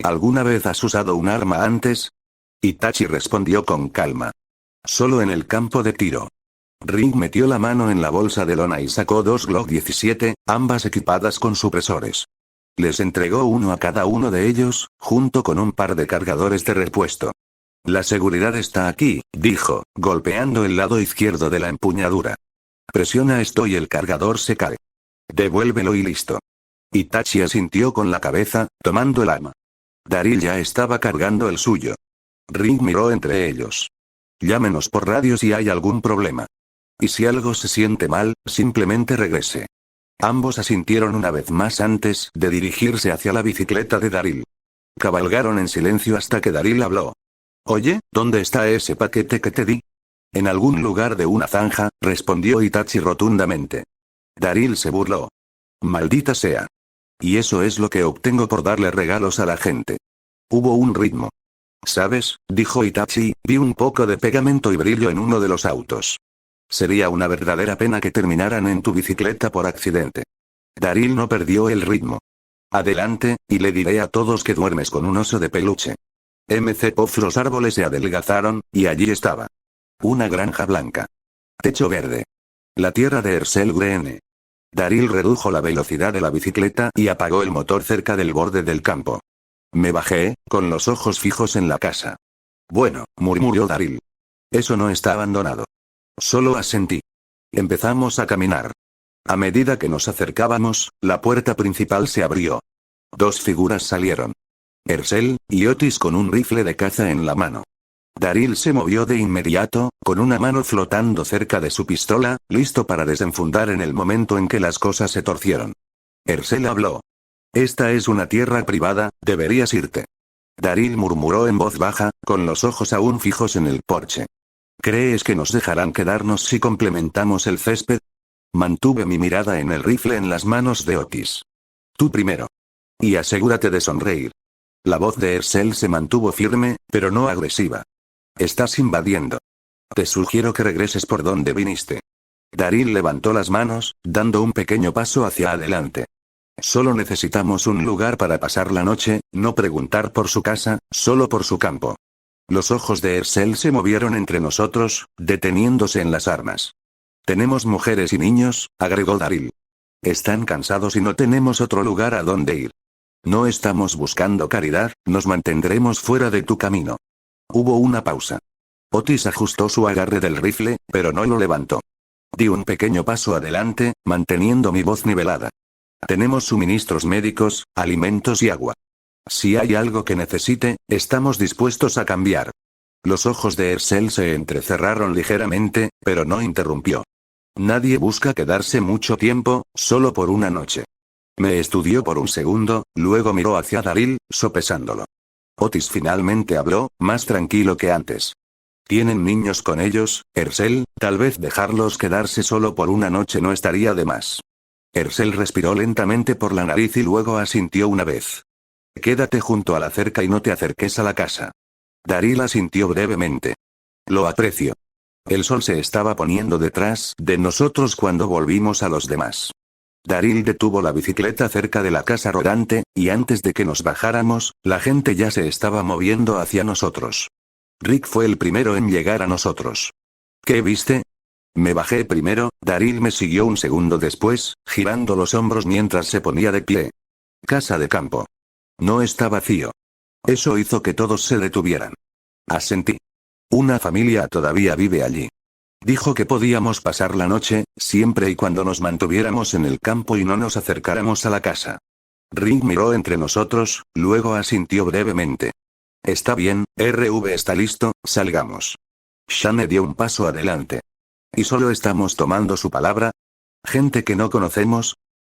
¿Alguna vez has usado un arma antes? Itachi respondió con calma. Solo en el campo de tiro. Rick metió la mano en la bolsa de lona y sacó 2 Glock 17, ambas equipadas con supresores. Les entregó uno a cada uno de ellos, junto con un par de cargadores de repuesto. La seguridad está aquí, dijo, golpeando el lado izquierdo de la empuñadura. Presiona esto y el cargador se cae. Devuélvelo y listo. Itachi asintió con la cabeza, tomando el arma. Daryl ya estaba cargando el suyo. Rick miró entre ellos. Llámenos por radio si hay algún problema. Y si algo se siente mal, simplemente regrese. Ambos asintieron una vez más antes de dirigirse hacia la bicicleta de Daryl. Cabalgaron en silencio hasta que Daryl habló. Oye, ¿dónde está ese paquete que te di? En algún lugar de una zanja, respondió Itachi rotundamente. Daryl se burló. Maldita sea. Y eso es lo que obtengo por darle regalos a la gente. Hubo un ritmo. ¿Sabes? Dijo Itachi, vi un poco de pegamento y brillo en uno de los autos. Sería una verdadera pena que terminaran en tu bicicleta por accidente. Daryl no perdió el ritmo. Adelante, y le diré a todos que duermes con un oso de peluche. Pof los árboles se adelgazaron, y allí estaba. Una granja blanca. Techo verde. La tierra de Ersel Green. Daryl redujo la velocidad de la bicicleta y apagó el motor cerca del borde del campo. Me bajé, con los ojos fijos en la casa. Bueno, murmuró Daryl. Eso no está abandonado. Solo asentí. Empezamos a caminar. A medida que nos acercábamos, la puerta principal se abrió. 2 figuras salieron. Ersel, y Otis con un rifle de caza en la mano. Daryl se movió de inmediato, con una mano flotando cerca de su pistola, listo para desenfundar en el momento en que las cosas se torcieron. Ersel habló. Esta es una tierra privada, deberías irte. Daryl murmuró en voz baja, con los ojos aún fijos en el porche. ¿Crees que nos dejarán quedarnos si complementamos el césped? Mantuve mi mirada en el rifle en las manos de Otis. Tú primero. Y asegúrate de sonreír. La voz de Ersel se mantuvo firme, pero no agresiva. Estás invadiendo. Te sugiero que regreses por donde viniste. Daryl levantó las manos, dando un pequeño paso hacia adelante. Solo necesitamos un lugar para pasar la noche, no preguntar por su casa, solo por su campo. Los ojos de Ersel se movieron entre nosotros, deteniéndose en las armas. Tenemos mujeres y niños, agregó Daryl. Están cansados y no tenemos otro lugar a donde ir. No estamos buscando caridad, nos mantendremos fuera de tu camino. Hubo una pausa. Otis ajustó su agarre del rifle, pero no lo levantó. Di un pequeño paso adelante, manteniendo mi voz nivelada. Tenemos suministros médicos, alimentos y agua. Si hay algo que necesite, estamos dispuestos a cambiar. Los ojos de Ersel se entrecerraron ligeramente, pero no interrumpió. Nadie busca quedarse mucho tiempo, solo por una noche. Me estudió por un segundo, luego miró hacia Daryl, sopesándolo. Otis finalmente habló, más tranquilo que antes. ¿Tienen niños con ellos, Ersel? Tal vez dejarlos quedarse solo por una noche no estaría de más. Ersel respiró lentamente por la nariz y luego asintió una vez. Quédate junto a la cerca y no te acerques a la casa. Daryl asintió brevemente. Lo aprecio. El sol se estaba poniendo detrás de nosotros cuando volvimos a los demás. Daryl detuvo la bicicleta cerca de la casa rodante, y antes de que nos bajáramos, la gente ya se estaba moviendo hacia nosotros. Rick fue el primero en llegar a nosotros. ¿Qué viste? Me bajé primero, Daryl me siguió un segundo después, girando los hombros mientras se ponía de pie. Casa de campo. No está vacío. Eso hizo que todos se detuvieran. Asentí. Una familia todavía vive allí. Dijo que podíamos pasar la noche, siempre y cuando nos mantuviéramos en el campo y no nos acercáramos a la casa. Rick miró entre nosotros, luego asintió brevemente. Está bien, RV está listo, salgamos. Shane dio un paso adelante. ¿Y solo estamos tomando su palabra? ¿Gente que no conocemos?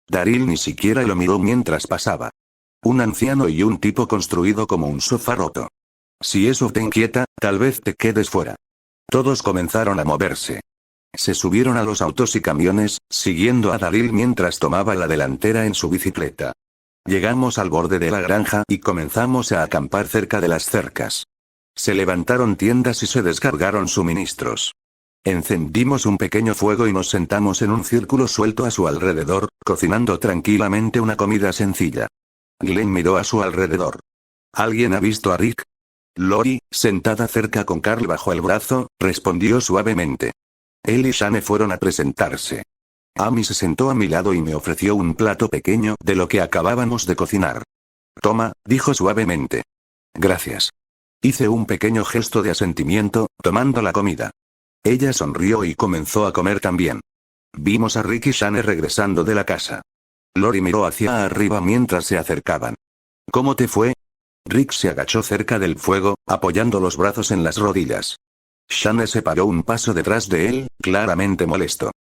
Daryl ni siquiera lo miró mientras pasaba. Un anciano y un tipo construido como un sofá roto. Si eso te inquieta, tal vez te quedes fuera. Todos comenzaron a moverse. Se subieron a los autos y camiones, siguiendo a Daryl mientras tomaba la delantera en su bicicleta. Llegamos al borde de la granja y comenzamos a acampar cerca de las cercas. Se levantaron tiendas y se descargaron suministros. Encendimos un pequeño fuego y nos sentamos en un círculo suelto a su alrededor, cocinando tranquilamente una comida sencilla. Glenn miró a su alrededor. ¿Alguien ha visto a Rick? Lori, sentada cerca con Carl bajo el brazo, respondió suavemente. Él y Shane fueron a presentarse. Amy se sentó a mi lado y me ofreció un plato pequeño de lo que acabábamos de cocinar. Toma, dijo suavemente. Gracias. Hice un pequeño gesto de asentimiento, tomando la comida. Ella sonrió y comenzó a comer también. Vimos a Rick y Shane regresando de la casa. Lori miró hacia arriba mientras se acercaban. ¿Cómo te fue? Rick se agachó cerca del fuego, apoyando los brazos en las rodillas. Shane se paró un paso detrás de él, claramente molesto.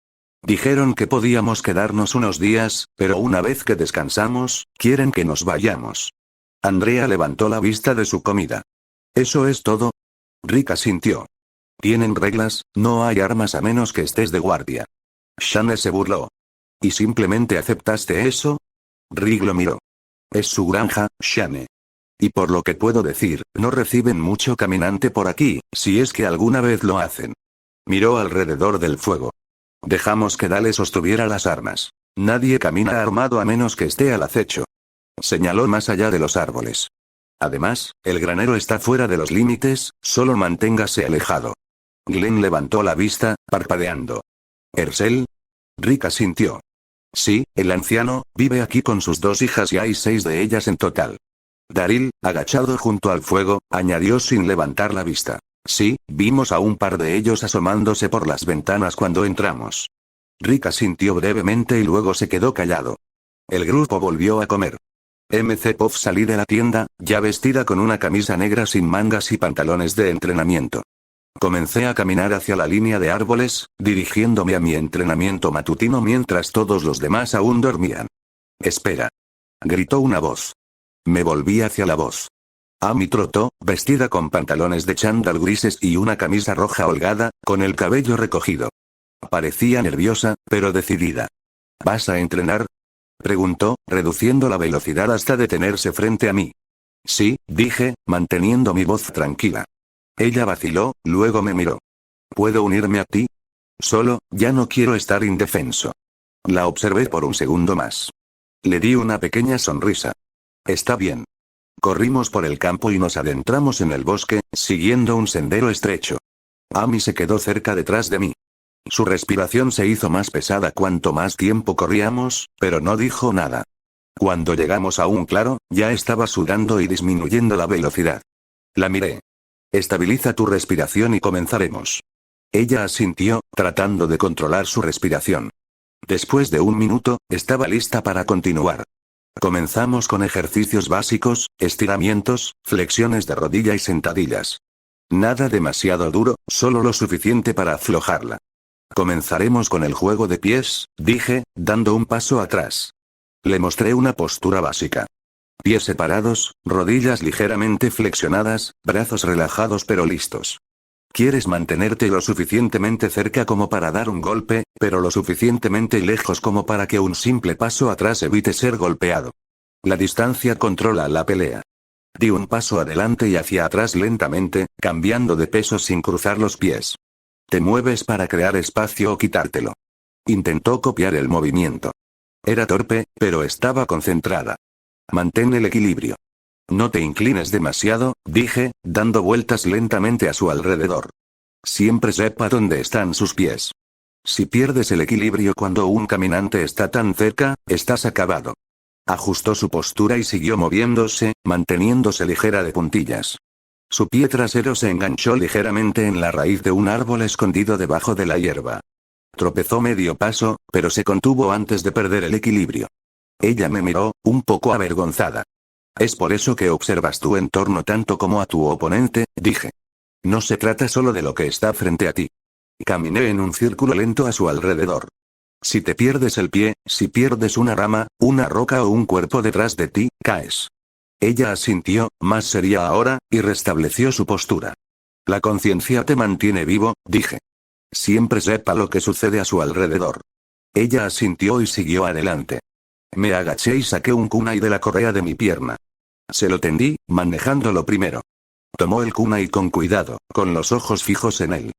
Dijeron que podíamos quedarnos unos días, pero una vez que descansamos, quieren que nos vayamos. Andrea levantó la vista de su comida. ¿Eso es todo? Rick asintió. Tienen reglas, no hay armas a menos que estés de guardia. Shane se burló. ¿Y simplemente aceptaste eso? Rick lo miró. Es su granja, Shane. Y por lo que puedo decir, no reciben mucho caminante por aquí, si es que alguna vez lo hacen. Miró alrededor del fuego. Dejamos que Dale sostuviera las armas. Nadie camina armado a menos que esté al acecho. Señaló más allá de los árboles. Además, el granero está fuera de los límites, solo manténgase alejado. Glenn levantó la vista, parpadeando. ¿Ersel? Rick asintió. Sí, el anciano, vive aquí con sus 2 hijas y hay 6 de ellas en total. Daryl, agachado junto al fuego, añadió sin levantar la vista. Sí, vimos a un par de ellos asomándose por las ventanas cuando entramos. Rick asintió brevemente y luego se quedó callado. El grupo volvió a comer. MC salí de la tienda, ya vestida con una camisa negra sin mangas y pantalones de entrenamiento. Comencé a caminar hacia la línea de árboles, dirigiéndome a mi entrenamiento matutino mientras todos los demás aún dormían. Espera. Gritó una voz. Me volví hacia la voz. Amy trotó, vestida con pantalones de chándal grises y una camisa roja holgada, con el cabello recogido. Parecía nerviosa, pero decidida. ¿Vas a entrenar? Preguntó, reduciendo la velocidad hasta detenerse frente a mí. Sí, dije, manteniendo mi voz tranquila. Ella vaciló, luego me miró. ¿Puedo unirme a ti? Solo, ya no quiero estar indefenso. La observé por un segundo más. Le di una pequeña sonrisa. Está bien. Corrimos por el campo y nos adentramos en el bosque, siguiendo un sendero estrecho. Amy se quedó cerca detrás de mí. Su respiración se hizo más pesada cuanto más tiempo corríamos, pero no dijo nada. Cuando llegamos a un claro, ya estaba sudando y disminuyendo la velocidad. La miré. Estabiliza tu respiración y comenzaremos. Ella asintió, tratando de controlar su respiración. Después de un minuto, estaba lista para continuar. Comenzamos con ejercicios básicos, estiramientos, flexiones de rodilla y sentadillas. Nada demasiado duro, solo lo suficiente para aflojarla. Comenzaremos con el juego de pies, dije, dando un paso atrás. Le mostré una postura básica. Pies separados, rodillas ligeramente flexionadas, brazos relajados pero listos. Quieres mantenerte lo suficientemente cerca como para dar un golpe, pero lo suficientemente lejos como para que un simple paso atrás evite ser golpeado. La distancia controla la pelea. Di un paso adelante y hacia atrás lentamente, cambiando de peso sin cruzar los pies. Te mueves para crear espacio o quitártelo. Intentó copiar el movimiento. Era torpe, pero estaba concentrada. Mantén el equilibrio. No te inclines demasiado, dije, dando vueltas lentamente a su alrededor. Siempre sepa dónde están sus pies. Si pierdes el equilibrio cuando un caminante está tan cerca, estás acabado. Ajustó su postura y siguió moviéndose, manteniéndose ligera de puntillas. Su pie trasero se enganchó ligeramente en la raíz de un árbol escondido debajo de la hierba. Tropezó medio paso, pero se contuvo antes de perder el equilibrio. Ella me miró, un poco avergonzada. Es por eso que observas tu entorno tanto como a tu oponente, dije. No se trata solo de lo que está frente a ti. Caminé en un círculo lento a su alrededor. Si te pierdes el pie, si pierdes una rama, una roca o un cuerpo detrás de ti, caes. Ella asintió, más seria ahora, y restableció su postura. La conciencia te mantiene vivo, dije. Siempre sepa lo que sucede a su alrededor. Ella asintió y siguió adelante. Me agaché y saqué un kunai de la correa de mi pierna. Se lo tendí, manejándolo primero. Tomó el kunai con cuidado, con los ojos fijos en él.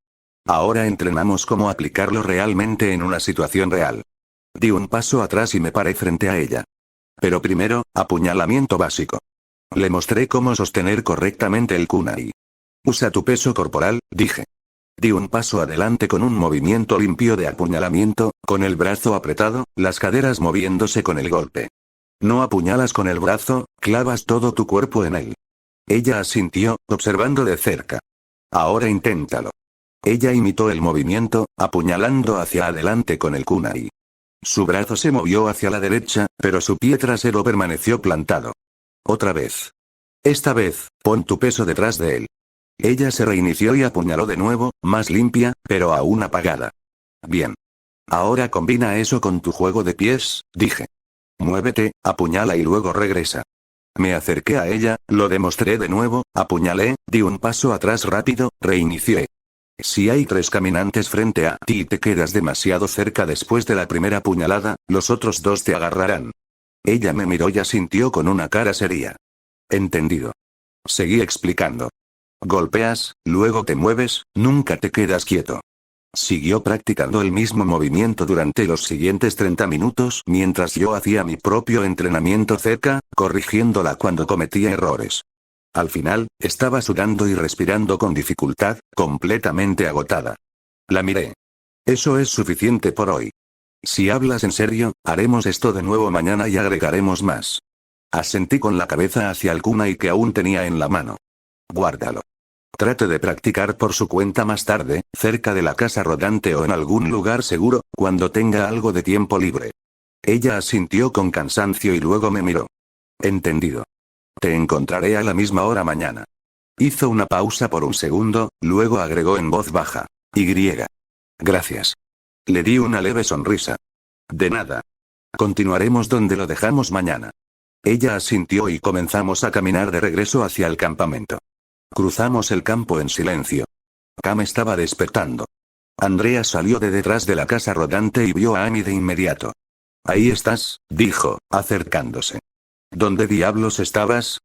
Ahora entrenamos cómo aplicarlo realmente en una situación real. Di un paso atrás y me paré frente a ella. Pero primero, apuñalamiento básico. Le mostré cómo sostener correctamente el kunai. Usa tu peso corporal, dije. Di un paso adelante con un movimiento limpio de apuñalamiento, con el brazo apretado, las caderas moviéndose con el golpe. No apuñalas con el brazo, clavas todo tu cuerpo en él. Ella asintió, observando de cerca. Ahora inténtalo. Ella imitó el movimiento, apuñalando hacia adelante con el kunai. Su brazo se movió hacia la derecha, pero su pie trasero permaneció plantado. Otra vez. Esta vez, pon tu peso detrás de él. Ella se reinició y apuñaló de nuevo, más limpia, pero aún apagada. Bien. Ahora combina eso con tu juego de pies, dije. Muévete, apuñala y luego regresa. Me acerqué a ella, lo demostré de nuevo, apuñalé, di un paso atrás rápido, reinicié. Si hay 3 caminantes frente a ti y te quedas demasiado cerca después de la primera puñalada, los otros 2 te agarrarán. Ella me miró y asintió con una cara seria. Entendido. Seguí explicando. Golpeas, luego te mueves, nunca te quedas quieto. Siguió practicando el mismo movimiento durante los siguientes 30 minutos mientras yo hacía mi propio entrenamiento cerca, corrigiéndola cuando cometía errores. Al final, estaba sudando y respirando con dificultad, completamente agotada. La miré. Eso es suficiente por hoy. Si hablas en serio, haremos esto de nuevo mañana y agregaremos más. Asentí con la cabeza hacia el kunai que aún tenía en la mano. Guárdalo. Trate de practicar por su cuenta más tarde, cerca de la casa rodante o en algún lugar seguro, cuando tenga algo de tiempo libre. Ella asintió con cansancio y luego me miró. Entendido. Te encontraré a la misma hora mañana. Hizo una pausa por un segundo, luego agregó en voz baja. Gracias. Le di una leve sonrisa. De nada. Continuaremos donde lo dejamos mañana. Ella asintió y comenzamos a caminar de regreso hacia el campamento. Cruzamos el campo en silencio. Cam estaba despertando. Andrea salió de detrás de la casa rodante y vio a Amy de inmediato. Ahí estás, dijo, acercándose. ¿Dónde diablos estabas?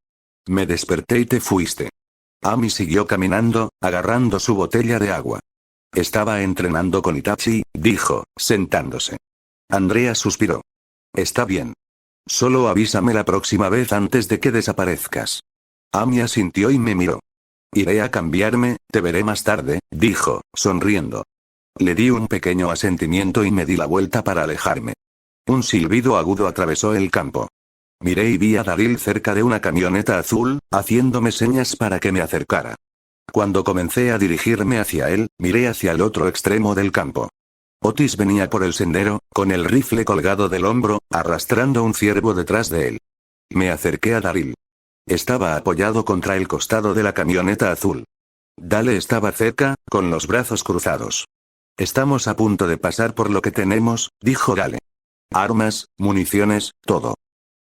Me desperté y te fuiste. Amy siguió caminando, agarrando su botella de agua. Estaba entrenando con Itachi, dijo, sentándose. Andrea suspiró. Está bien. Solo avísame la próxima vez antes de que desaparezcas. Amy asintió y me miró. Iré a cambiarme, te veré más tarde, dijo, sonriendo. Le di un pequeño asentimiento y me di la vuelta para alejarme. Un silbido agudo atravesó el campo. Miré y vi a Daryl cerca de una camioneta azul, haciéndome señas para que me acercara. Cuando comencé a dirigirme hacia él, miré hacia el otro extremo del campo. Otis venía por el sendero, con el rifle colgado del hombro, arrastrando un ciervo detrás de él. Me acerqué a Daryl. Estaba apoyado contra el costado de la camioneta azul. Dale estaba cerca, con los brazos cruzados. Estamos a punto de pasar por lo que tenemos, dijo Dale. Armas, municiones, todo.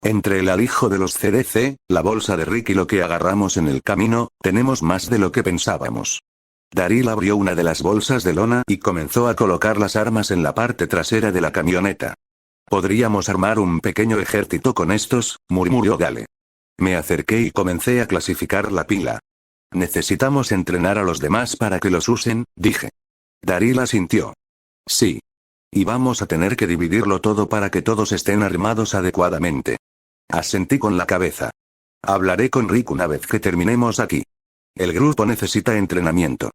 Entre el alijo de los CDC, la bolsa de Rick y lo que agarramos en el camino, tenemos más de lo que pensábamos. Daryl abrió una de las bolsas de lona y comenzó a colocar las armas en la parte trasera de la camioneta. Podríamos armar un pequeño ejército con estos, murmuró Dale. Me acerqué y comencé a clasificar la pila. Necesitamos entrenar a los demás para que los usen, dije. Daryl asintió. Sí. Y vamos a tener que dividirlo todo para que todos estén armados adecuadamente. Asentí con la cabeza. Hablaré con Rick una vez que terminemos aquí. El grupo necesita entrenamiento.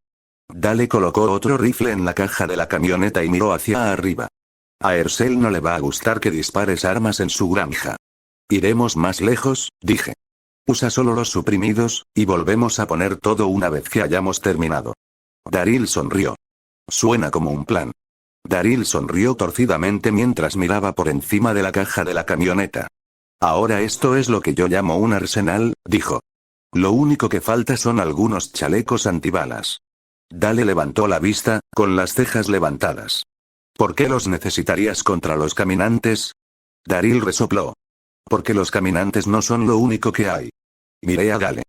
Dale colocó otro rifle en la caja de la camioneta y miró hacia arriba. A Herschel no le va a gustar que dispares armas en su granja. Iremos más lejos, dije. Usa solo los suprimidos, y volvemos a poner todo una vez que hayamos terminado. Daryl sonrió. Suena como un plan. Daryl sonrió torcidamente mientras miraba por encima de la caja de la camioneta. Ahora esto es lo que yo llamo un arsenal, dijo. Lo único que falta son algunos chalecos antibalas. Dale levantó la vista, con las cejas levantadas. ¿Por qué los necesitarías contra los caminantes? Daryl resopló. Porque los caminantes no son lo único que hay. Miré a Dale.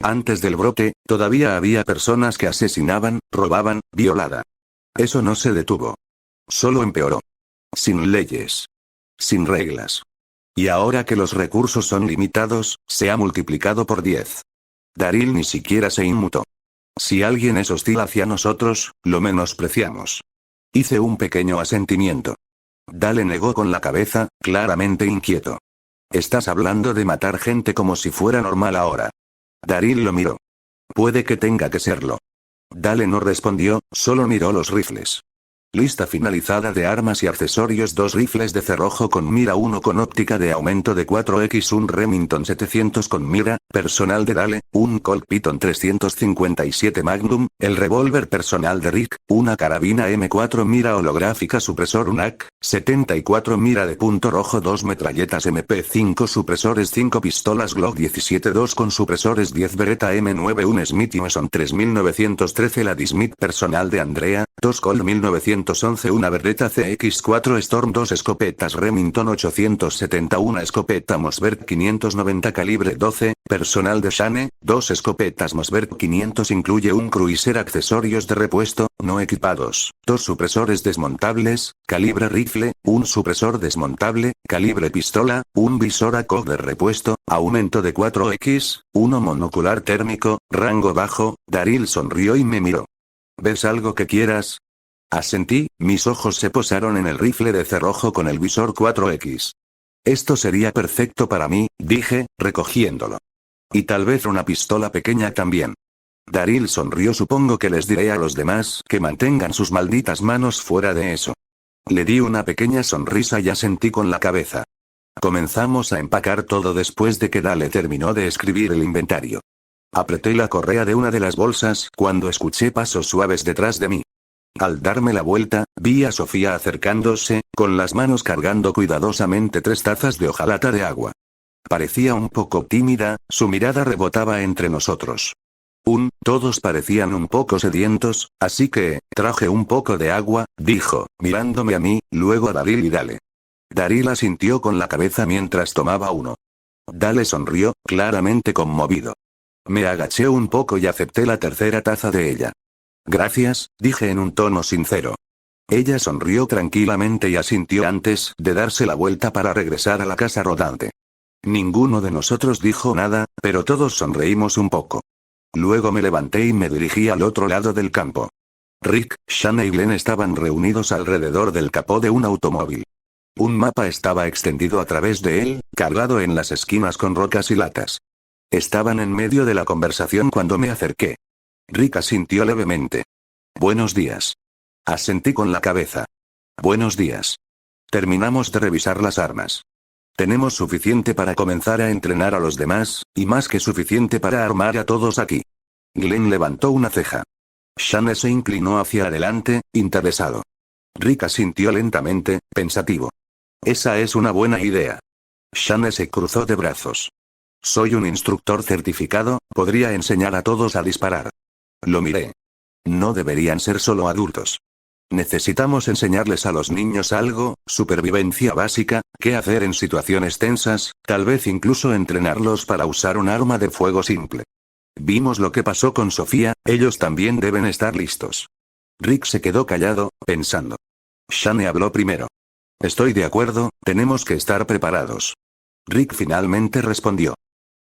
Antes del brote, todavía había personas que asesinaban, robaban, violaban. Eso no se detuvo. Solo empeoró. Sin leyes. Sin reglas. Y ahora que los recursos son limitados, se ha multiplicado por 10. Daryl ni siquiera se inmutó. Si alguien es hostil hacia nosotros, lo menospreciamos. Hice un pequeño asentimiento. Dale negó con la cabeza, claramente inquieto. Estás hablando de matar gente como si fuera normal ahora. Daryl lo miró. Puede que tenga que serlo. Dale no respondió, solo miró los rifles. Lista finalizada de armas y accesorios: 2 rifles de cerrojo con mira, 1 con óptica de aumento de 4x, un Remington 700 con mira, personal de Dale, un Colt Python 357 Magnum, el revólver personal de Rick, una carabina M4 mira holográfica supresor UNAC, 74 mira de punto rojo, 2 metralletas MP5 supresores, 5 pistolas Glock 17, 2 con supresores, 10 Beretta M9, un Smith & Wesson 3913, la Smith personal de Andrea, 2 Colt 1911, una Beretta CX4 Storm, 2 escopetas Remington 870, una escopeta Mossberg 590 calibre 12, personal de Shane, 2 escopetas Mossberg 500, incluye un cruiser, accesorios de repuesto, no equipados, 2 supresores desmontables, calibre rifle, un supresor desmontable, calibre pistola, un visor ACOG de repuesto, aumento de 4x, 1 monocular térmico, rango bajo. Daryl sonrió y me miró. ¿Ves algo que quieras? Asentí, mis ojos se posaron en el rifle de cerrojo con el visor 4x. Esto sería perfecto para mí, dije, recogiéndolo. Y tal vez una pistola pequeña también. Daryl sonrió. Supongo que les diré a los demás que mantengan sus malditas manos fuera de eso. Le di una pequeña sonrisa y asentí con la cabeza. Comenzamos a empacar todo después de que Dale terminó de escribir el inventario. Apreté la correa de una de las bolsas cuando escuché pasos suaves detrás de mí. Al darme la vuelta, vi a Sofía acercándose, con las manos cargando cuidadosamente 3 tazas de hojalata de agua. Parecía un poco tímida, su mirada rebotaba entre nosotros. Todos parecían un poco sedientos, así que, traje un poco de agua, dijo, mirándome a mí, luego a Daryl y Dale. Daryl asintió con la cabeza mientras tomaba uno. Dale sonrió, claramente conmovido. Me agaché un poco y acepté la tercera taza de ella. Gracias, dije en un tono sincero. Ella sonrió tranquilamente y asintió antes de darse la vuelta para regresar a la casa rodante. Ninguno de nosotros dijo nada, pero todos sonreímos un poco. Luego me levanté y me dirigí al otro lado del campo. Rick, Shane y Glenn estaban reunidos alrededor del capó de un automóvil. Un mapa estaba extendido a través de él, cargado en las esquinas con rocas y latas. Estaban en medio de la conversación cuando me acerqué. Rick asintió levemente. Buenos días. Asentí con la cabeza. Buenos días. Terminamos de revisar las armas. Tenemos suficiente para comenzar a entrenar a los demás, y más que suficiente para armar a todos aquí. Glenn levantó una ceja. Shane se inclinó hacia adelante, interesado. Rick asintió lentamente, pensativo. Esa es una buena idea. Shane se cruzó de brazos. Soy un instructor certificado, podría enseñar a todos a disparar. Lo miré. No deberían ser solo adultos. Necesitamos enseñarles a los niños algo, supervivencia básica, qué hacer en situaciones tensas, tal vez incluso entrenarlos para usar un arma de fuego simple. Vimos lo que pasó con Sofía, ellos también deben estar listos. Rick se quedó callado, pensando. Shane habló primero. Estoy de acuerdo, tenemos que estar preparados. Rick finalmente respondió.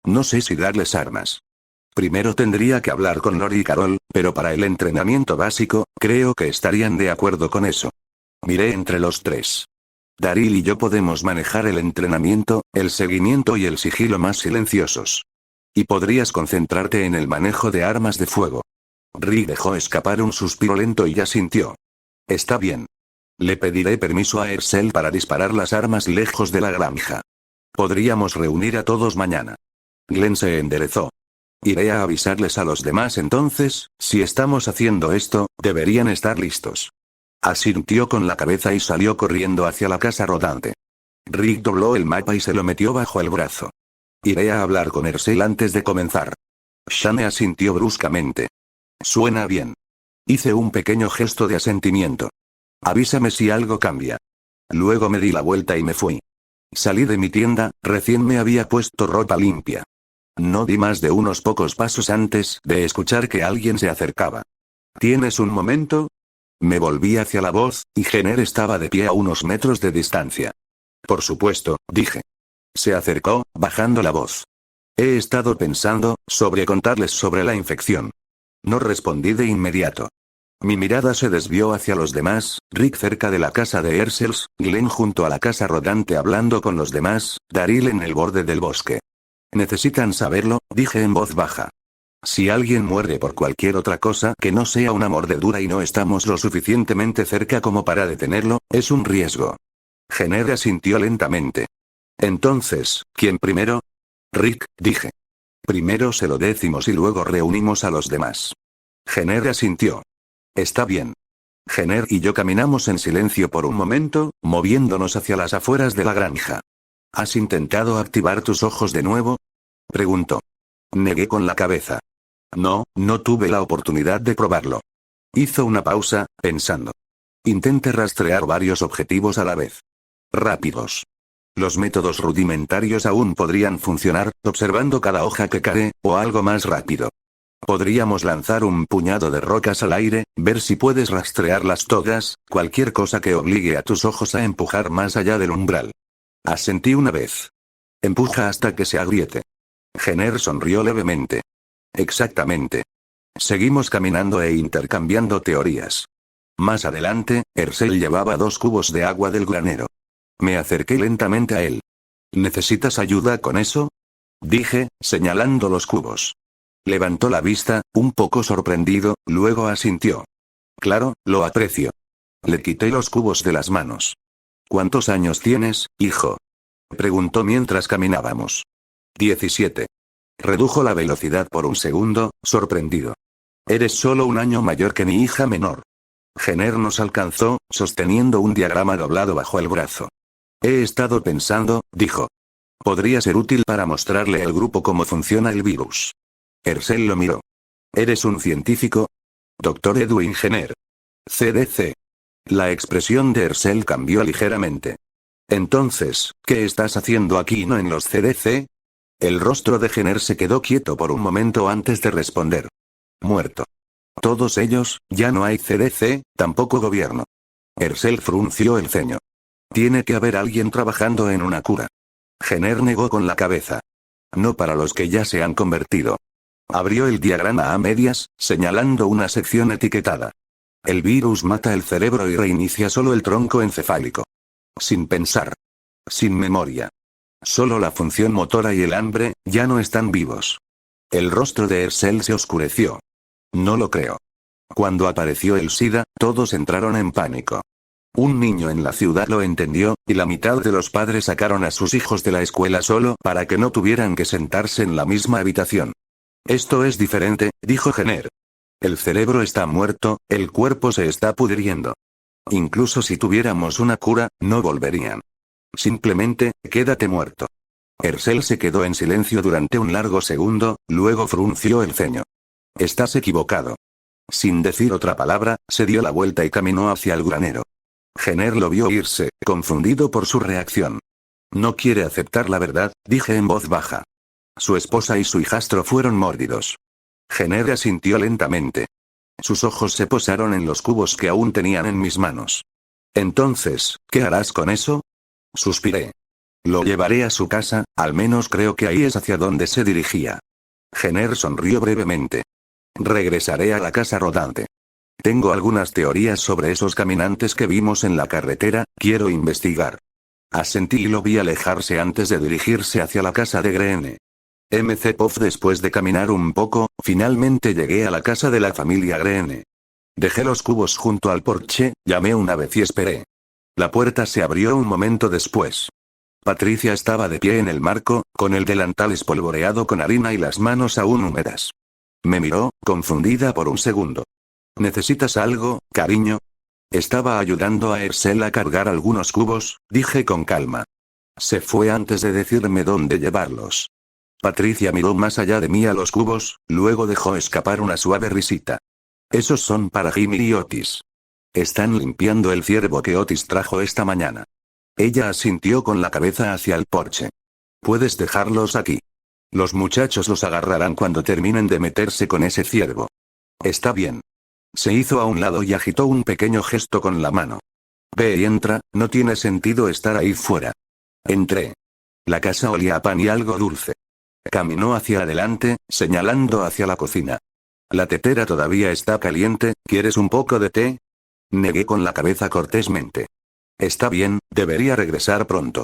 No sé si darles armas. Primero tendría que hablar con Lori y Carol, pero para el entrenamiento básico, creo que estarían de acuerdo con eso. Miré entre los tres. Daryl y yo podemos manejar el entrenamiento, el seguimiento y el sigilo más silenciosos. Y podrías concentrarte en el manejo de armas de fuego. Rick dejó escapar un suspiro lento y asintió. Está bien. Le pediré permiso a Ersel para disparar las armas lejos de la granja. Podríamos reunir a todos mañana. Glenn se enderezó. Iré a avisarles a los demás entonces, si estamos haciendo esto, deberían estar listos. Asintió con la cabeza y salió corriendo hacia la casa rodante. Rick dobló el mapa y se lo metió bajo el brazo. Iré a hablar con Ersel antes de comenzar. Shane asintió bruscamente. Suena bien. Hice un pequeño gesto de asentimiento. Avísame si algo cambia. Luego me di la vuelta y me fui. Salí de mi tienda, recién me había puesto ropa limpia. No di más de unos pocos pasos antes de escuchar que alguien se acercaba. ¿Tienes un momento? Me volví hacia la voz, y Jenner estaba de pie a unos metros de distancia. Por supuesto, dije. Se acercó, bajando la voz. He estado pensando sobre contarles sobre la infección. No respondí de inmediato. Mi mirada se desvió hacia los demás, Rick cerca de la casa de Ersels, Glenn junto a la casa rodante hablando con los demás, Daryl en el borde del bosque. Necesitan saberlo, dije en voz baja. Si alguien muere por cualquier otra cosa que no sea una mordedura y no estamos lo suficientemente cerca como para detenerlo, es un riesgo. Jenner asintió lentamente. Entonces, ¿quién primero? Rick, dije. Primero se lo decimos y luego reunimos a los demás. Jenner asintió. Está bien. Jenner y yo caminamos en silencio por un momento, moviéndonos hacia las afueras de la granja. ¿Has intentado activar tus ojos de nuevo? Preguntó. Negué con la cabeza. No, no tuve la oportunidad de probarlo. Hizo una pausa, pensando. Intente rastrear varios objetivos a la vez. Rápidos. Los métodos rudimentarios aún podrían funcionar, observando cada hoja que cae, o algo más rápido. Podríamos lanzar un puñado de rocas al aire, ver si puedes rastrearlas todas, cualquier cosa que obligue a tus ojos a empujar más allá del umbral. Asentí una vez. Empuja hasta que se agriete. Jenner sonrió levemente. Exactamente. Seguimos caminando e intercambiando teorías. Más adelante, Ersel llevaba 2 cubos de agua del granero. Me acerqué lentamente a él. ¿Necesitas ayuda con eso? Dije, señalando los cubos. Levantó la vista, un poco sorprendido, luego asintió. Claro, lo aprecio. Le quité los cubos de las manos. ¿Cuántos años tienes, hijo? Preguntó mientras caminábamos. 17. Redujo la velocidad por un segundo, sorprendido. Eres solo un año mayor que mi hija menor. Jenner nos alcanzó, sosteniendo un diagrama doblado bajo el brazo. He estado pensando, dijo. Podría ser útil para mostrarle al grupo cómo funciona el virus. Ersel lo miró. ¿Eres un científico? Dr. Edwin Jenner. CDC. La expresión de Ersel cambió ligeramente. Entonces, ¿qué estás haciendo aquí y no en los CDC? El rostro de Jenner se quedó quieto por un momento antes de responder. Muerto. Todos ellos, ya no hay CDC, tampoco gobierno. Ersel frunció el ceño. Tiene que haber alguien trabajando en una cura. Jenner negó con la cabeza. No para los que ya se han convertido. Abrió el diagrama a medias, señalando una sección etiquetada. El virus mata el cerebro y reinicia solo el tronco encefálico. Sin pensar. Sin memoria. Solo la función motora y el hambre, ya no están vivos. El rostro de Ersel se oscureció. No lo creo. Cuando apareció el SIDA, todos entraron en pánico. Un niño en la ciudad lo entendió, y la mitad de los padres sacaron a sus hijos de la escuela solo para que no tuvieran que sentarse en la misma habitación. Esto es diferente, dijo Jenner. El cerebro está muerto, el cuerpo se está pudriendo. Incluso si tuviéramos una cura, no volverían. Simplemente, quédate muerto. Herschel se quedó en silencio durante un largo segundo, luego frunció el ceño. Estás equivocado. Sin decir otra palabra, se dio la vuelta y caminó hacia el granero. Jenner lo vio irse, confundido por su reacción. No quiere aceptar la verdad, dije en voz baja. Su esposa y su hijastro fueron mórbidos. Jenner asintió lentamente. Sus ojos se posaron en los cubos que aún tenían en mis manos. Entonces, ¿qué harás con eso? Suspiré. Lo llevaré a su casa, al menos creo que ahí es hacia donde se dirigía. Jenner sonrió brevemente. Regresaré a la casa rodante. Tengo algunas teorías sobre esos caminantes que vimos en la carretera, quiero investigar. Asentí y lo vi alejarse antes de dirigirse hacia la casa de Greene. Mz después de caminar un poco, finalmente llegué a la casa de la familia Greene. Dejé los cubos junto al porche, llamé una vez y esperé. La puerta se abrió un momento después. Patricia estaba de pie en el marco, con el delantal espolvoreado con harina y las manos aún húmedas. Me miró, confundida por un segundo. ¿Necesitas algo, cariño? Estaba ayudando a Herschel a cargar algunos cubos, dije con calma. Se fue antes de decirme dónde llevarlos. Patricia miró más allá de mí a los cubos, luego dejó escapar una suave risita. Esos son para Jimmy y Otis. Están limpiando el ciervo que Otis trajo esta mañana. Ella asintió con la cabeza hacia el porche. Puedes dejarlos aquí. Los muchachos los agarrarán cuando terminen de meterse con ese ciervo. Está bien. Se hizo a un lado y agitó un pequeño gesto con la mano. Ve y entra, no tiene sentido estar ahí fuera. Entré. La casa olía a pan y algo dulce. Caminó hacia adelante, señalando hacia la cocina. La tetera todavía está caliente, ¿quieres un poco de té? Negué con la cabeza cortésmente. Está bien, debería regresar pronto.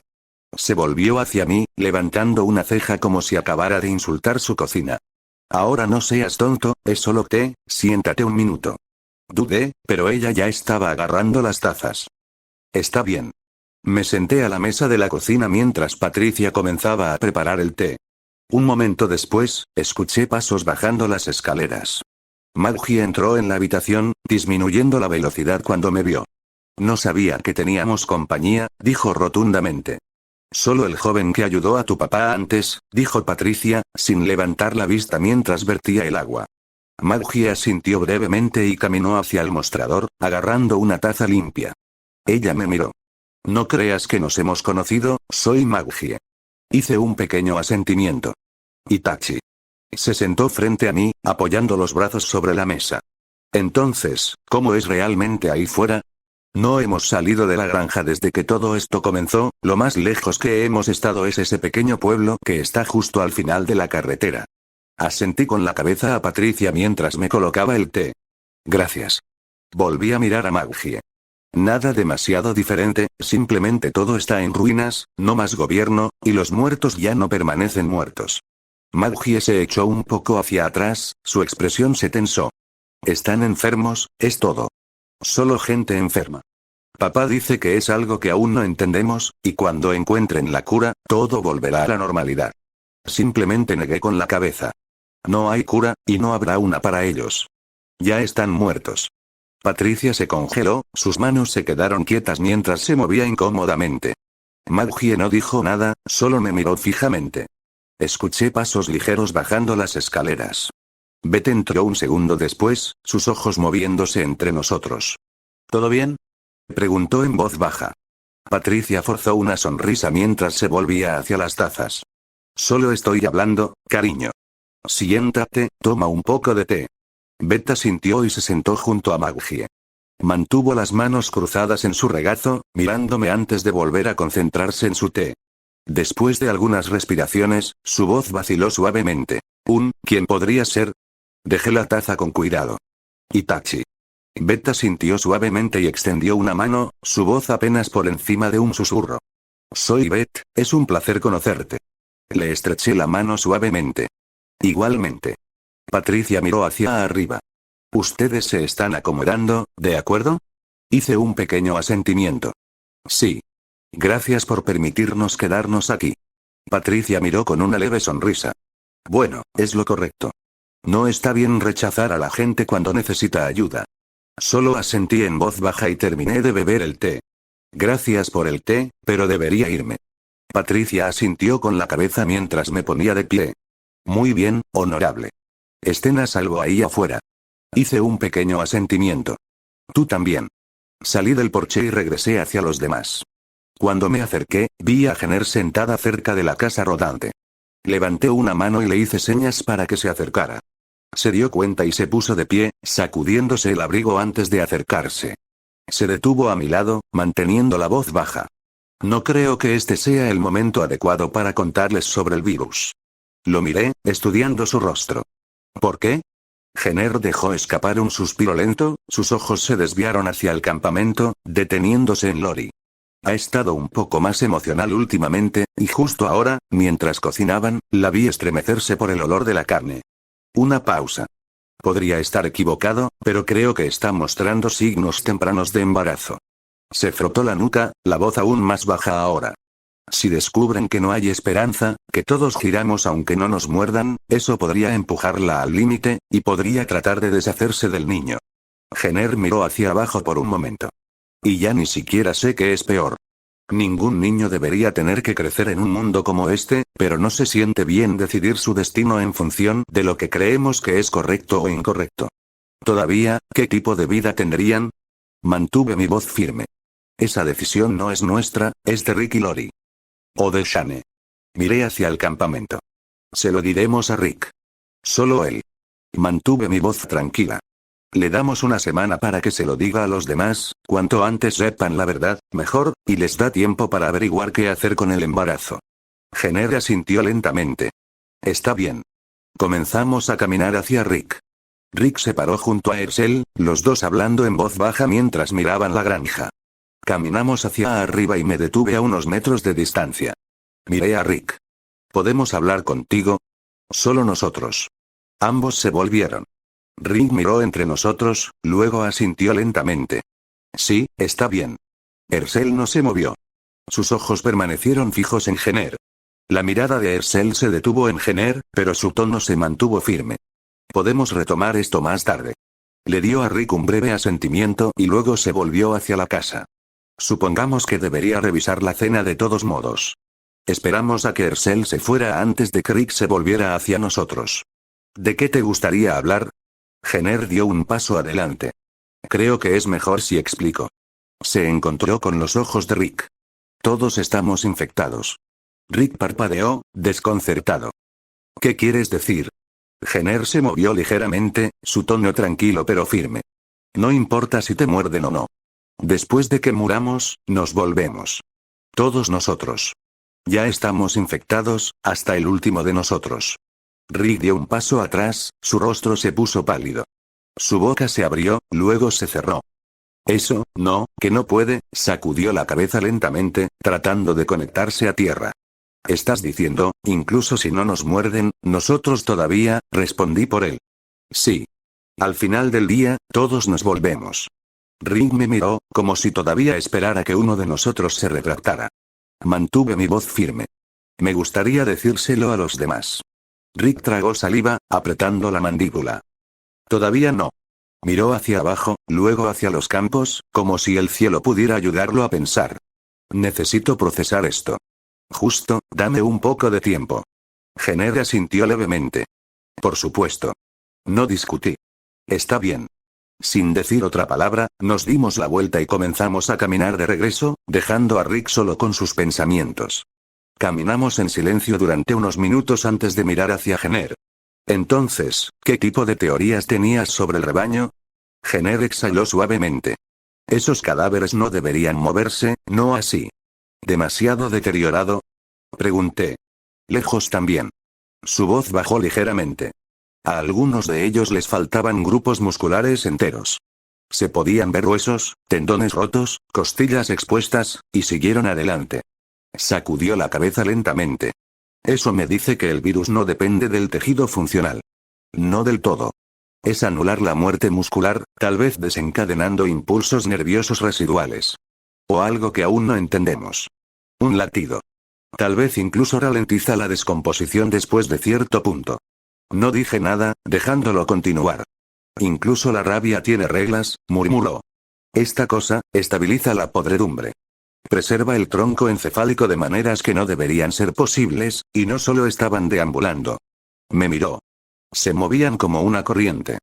Se volvió hacia mí, levantando una ceja como si acabara de insultar su cocina. Ahora no seas tonto, es solo té, siéntate un minuto. Dudé, pero ella ya estaba agarrando las tazas. Está bien. Me senté a la mesa de la cocina mientras Patricia comenzaba a preparar el té. Un momento después, escuché pasos bajando las escaleras. Maggie entró en la habitación, disminuyendo la velocidad cuando me vio. No sabía que teníamos compañía, dijo rotundamente. Solo el joven que ayudó a tu papá antes, dijo Patricia, sin levantar la vista mientras vertía el agua. Maggie asintió brevemente y caminó hacia el mostrador, agarrando una taza limpia. Ella me miró. No creas que nos hemos conocido, soy Maggie. Hice un pequeño asentimiento. Itachi. Se sentó frente a mí, apoyando los brazos sobre la mesa. Entonces, ¿cómo es realmente ahí fuera? No hemos salido de la granja desde que todo esto comenzó, lo más lejos que hemos estado es ese pequeño pueblo que está justo al final de la carretera. Asentí con la cabeza a Patricia mientras me colocaba el té. Gracias. Volví a mirar a Maggie. Nada demasiado diferente, simplemente todo está en ruinas, no más gobierno, y los muertos ya no permanecen muertos. Maggie se echó un poco hacia atrás, su expresión se tensó. Están enfermos, es todo. Solo gente enferma. Papá dice que es algo que aún no entendemos, y cuando encuentren la cura, todo volverá a la normalidad. Simplemente negué con la cabeza. No hay cura, y no habrá una para ellos. Ya están muertos. Patricia se congeló, sus manos se quedaron quietas mientras se movía incómodamente. Maggie no dijo nada, solo me miró fijamente. Escuché pasos ligeros bajando las escaleras. Beth entró un segundo después, sus ojos moviéndose entre nosotros. ¿Todo bien? Preguntó en voz baja. Patricia forzó una sonrisa mientras se volvía hacia las tazas. Solo estoy hablando, cariño. Siéntate, toma un poco de té. Beth asintió y se sentó junto a Maggie. Mantuvo las manos cruzadas en su regazo, mirándome antes de volver a concentrarse en su té. Después de algunas respiraciones, su voz vaciló suavemente. ¿Quién podría ser? Dejé la taza con cuidado. Itachi. Beth asintió suavemente y extendió una mano, su voz apenas por encima de un susurro. Soy Beth, es un placer conocerte. Le estreché la mano suavemente. Igualmente. Patricia miró hacia arriba. Ustedes se están acomodando, ¿de acuerdo? Hice un pequeño asentimiento. Sí. Gracias por permitirnos quedarnos aquí. Patricia miró con una leve sonrisa. Bueno, es lo correcto. No está bien rechazar a la gente cuando necesita ayuda. Solo asentí en voz baja y terminé de beber el té. Gracias por el té, pero debería irme. Patricia asintió con la cabeza mientras me ponía de pie. Muy bien, honorable. Estén a salvo ahí afuera. Hice un pequeño asentimiento. Tú también. Salí del porche y regresé hacia los demás. Cuando me acerqué, vi a Jenner sentada cerca de la casa rodante. Levanté una mano y le hice señas para que se acercara. Se dio cuenta y se puso de pie, sacudiéndose el abrigo antes de acercarse. Se detuvo a mi lado, manteniendo la voz baja. No creo que este sea el momento adecuado para contarles sobre el virus. Lo miré, estudiando su rostro. ¿Por qué? Jenner dejó escapar un suspiro lento, sus ojos se desviaron hacia el campamento, deteniéndose en Lori. Ha estado un poco más emocional últimamente, y justo ahora, mientras cocinaban, la vi estremecerse por el olor de la carne. Una pausa. Podría estar equivocado, pero creo que está mostrando signos tempranos de embarazo. Se frotó la nuca, la voz aún más baja ahora. Si descubren que no hay esperanza, que todos giramos aunque no nos muerdan, eso podría empujarla al límite, y podría tratar de deshacerse del niño. Jenner miró hacia abajo por un momento. Y ya ni siquiera sé qué es peor. Ningún niño debería tener que crecer en un mundo como este, pero no se siente bien decidir su destino en función de lo que creemos que es correcto o incorrecto. Todavía, ¿qué tipo de vida tendrían? Mantuve mi voz firme. Esa decisión no es nuestra, es de Rick y Lori. O de Shane. Miré hacia el campamento. Se lo diremos a Rick. Solo él. Mantuve mi voz tranquila. Le damos una semana para que se lo diga a los demás, cuanto antes sepan la verdad, mejor, y les da tiempo para averiguar qué hacer con el embarazo. Jenner asintió lentamente. Está bien. Comenzamos a caminar hacia Rick. Rick se paró junto a Ersel, los dos hablando en voz baja mientras miraban la granja. Caminamos hacia arriba y me detuve a unos metros de distancia. Miré a Rick. ¿Podemos hablar contigo? Solo nosotros. Ambos se volvieron. Rick miró entre nosotros, luego asintió lentamente. Sí, está bien. Ersel no se movió. Sus ojos permanecieron fijos en Jenner. La mirada de Ersel se detuvo en Jenner, pero su tono se mantuvo firme. Podemos retomar esto más tarde. Le dio a Rick un breve asentimiento y luego se volvió hacia la casa. Supongamos que debería revisar la cena de todos modos. Esperamos a que Ersel se fuera antes de que Rick se volviera hacia nosotros. ¿De qué te gustaría hablar? Jenner dio un paso adelante. Creo que es mejor si explico. Se encontró con los ojos de Rick. Todos estamos infectados. Rick parpadeó, desconcertado. ¿Qué quieres decir? Jenner se movió ligeramente, su tono tranquilo pero firme. No importa si te muerden o no. Después de que muramos, nos volvemos. Todos nosotros. Ya estamos infectados, hasta el último de nosotros. Rick dio un paso atrás, su rostro se puso pálido. Su boca se abrió, luego se cerró. Eso, no, que no puede, sacudió la cabeza lentamente, tratando de conectarse a tierra. Estás diciendo, incluso si no nos muerden, nosotros todavía, respondí por él. Sí. Al final del día, todos nos volvemos. Rick me miró, como si todavía esperara que uno de nosotros se retractara. Mantuve mi voz firme. Me gustaría decírselo a los demás. Rick tragó saliva, apretando la mandíbula. Todavía no. Miró hacia abajo, luego hacia los campos, como si el cielo pudiera ayudarlo a pensar. Necesito procesar esto. Justo, dame un poco de tiempo. Jenner asintió levemente. Por supuesto. No discutí. Está bien. Sin decir otra palabra, nos dimos la vuelta y comenzamos a caminar de regreso, dejando a Rick solo con sus pensamientos. Caminamos en silencio durante unos minutos antes de mirar hacia Jenner. Entonces, ¿qué tipo de teorías tenías sobre el rebaño? Jenner exhaló suavemente. Esos cadáveres no deberían moverse, no así. ¿Demasiado deteriorado? Pregunté. Lejos también. Su voz bajó ligeramente. A algunos de ellos les faltaban grupos musculares enteros. Se podían ver huesos, tendones rotos, costillas expuestas, y siguieron adelante. Sacudió la cabeza lentamente. Eso me dice que el virus no depende del tejido funcional. No del todo. Es anular la muerte muscular, tal vez desencadenando impulsos nerviosos residuales. O algo que aún no entendemos. Un latido. Tal vez incluso ralentiza la descomposición después de cierto punto. No dije nada, dejándolo continuar. Incluso la rabia tiene reglas, murmuró. Esta cosa, estabiliza la podredumbre. Preserva el tronco encefálico de maneras que no deberían ser posibles, y no solo estaban deambulando. Me miró. Se movían como una corriente.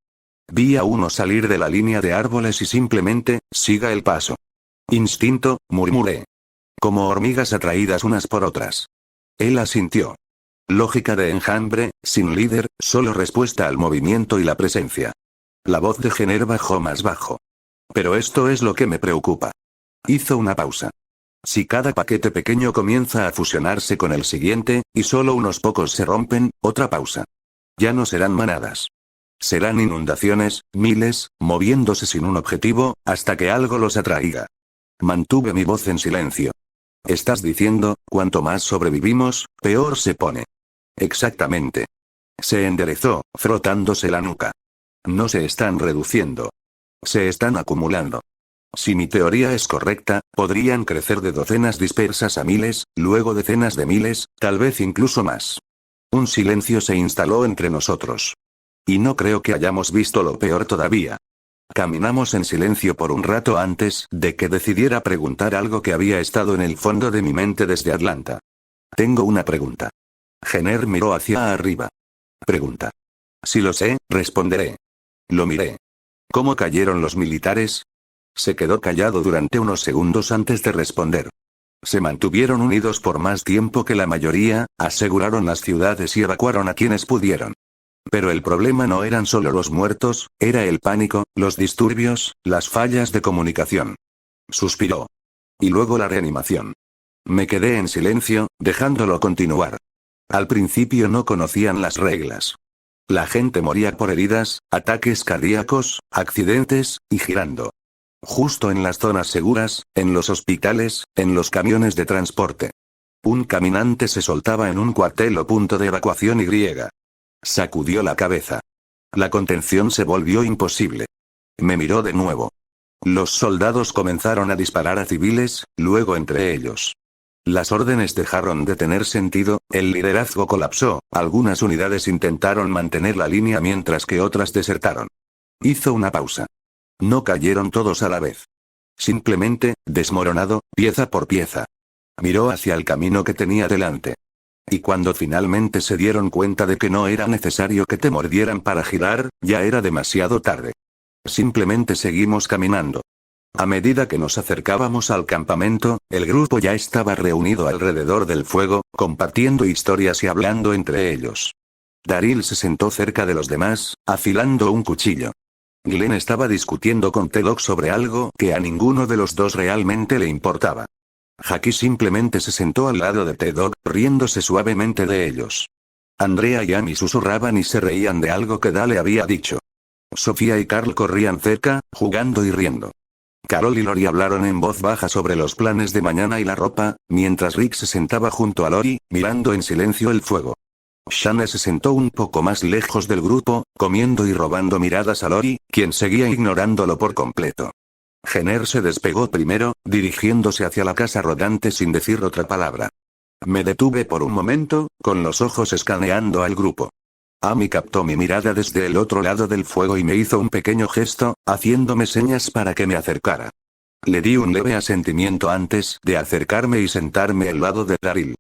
Vi a uno salir de la línea de árboles y simplemente, siga el paso. Instinto, murmuré. Como hormigas atraídas unas por otras. Él asintió. Lógica de enjambre, sin líder, solo respuesta al movimiento y la presencia. La voz de Jenner bajó más bajo. Pero esto es lo que me preocupa. Hizo una pausa. Si cada paquete pequeño comienza a fusionarse con el siguiente, y solo unos pocos se rompen, otra pausa. Ya no serán manadas. Serán inundaciones, miles, moviéndose sin un objetivo, hasta que algo los atraiga. Mantuve mi voz en silencio. Estás diciendo, cuanto más sobrevivimos, peor se pone. Exactamente. Se enderezó, frotándose la nuca. No se están reduciendo. Se están acumulando. Si mi teoría es correcta, podrían crecer de docenas dispersas a miles, luego decenas de miles, tal vez incluso más. Un silencio se instaló entre nosotros. Y no creo que hayamos visto lo peor todavía. Caminamos en silencio por un rato antes de que decidiera preguntar algo que había estado en el fondo de mi mente desde Atlanta. Tengo una pregunta. Jenner miró hacia arriba. Pregunta. Si lo sé, responderé. Lo miré. ¿Cómo cayeron los militares? Se quedó callado durante unos segundos antes de responder. Se mantuvieron unidos por más tiempo que la mayoría, aseguraron las ciudades y evacuaron a quienes pudieron. Pero el problema no eran solo los muertos, era el pánico, los disturbios, las fallas de comunicación. Suspiró. Y luego la reanimación. Me quedé en silencio, dejándolo continuar. Al principio no conocían las reglas. La gente moría por heridas, ataques cardíacos, accidentes, y girando. Justo en las zonas seguras, en los hospitales, en los camiones de transporte. Un caminante se soltaba en un cuartel o punto de evacuación y griega. Sacudió la cabeza. La contención se volvió imposible. Me miró de nuevo. Los soldados comenzaron a disparar a civiles, luego entre ellos. Las órdenes dejaron de tener sentido, el liderazgo colapsó, algunas unidades intentaron mantener la línea mientras que otras desertaron. Hizo una pausa. No cayeron todos a la vez. Simplemente, desmoronado, pieza por pieza. Miró hacia el camino que tenía delante. Y cuando finalmente se dieron cuenta de que no era necesario que te mordieran para girar, ya era demasiado tarde. Simplemente seguimos caminando. A medida que nos acercábamos al campamento, el grupo ya estaba reunido alrededor del fuego, compartiendo historias y hablando entre ellos. Daryl se sentó cerca de los demás, afilando un cuchillo. Glenn estaba discutiendo con T-Dog sobre algo que a ninguno de los dos realmente le importaba. Jackie simplemente se sentó al lado de T-Dog, riéndose suavemente de ellos. Andrea y Amy susurraban y se reían de algo que Dale había dicho. Sofía y Carl corrían cerca, jugando y riendo. Carol y Lori hablaron en voz baja sobre los planes de mañana y la ropa, mientras Rick se sentaba junto a Lori, mirando en silencio el fuego. Shane se sentó un poco más lejos del grupo, comiendo y robando miradas a Lori, quien seguía ignorándolo por completo. Jenner se despegó primero, dirigiéndose hacia la casa rodante sin decir otra palabra. Me detuve por un momento, con los ojos escaneando al grupo. Amy captó mi mirada desde el otro lado del fuego y me hizo un pequeño gesto, haciéndome señas para que me acercara. Le di un leve asentimiento antes de acercarme y sentarme al lado de Daryl.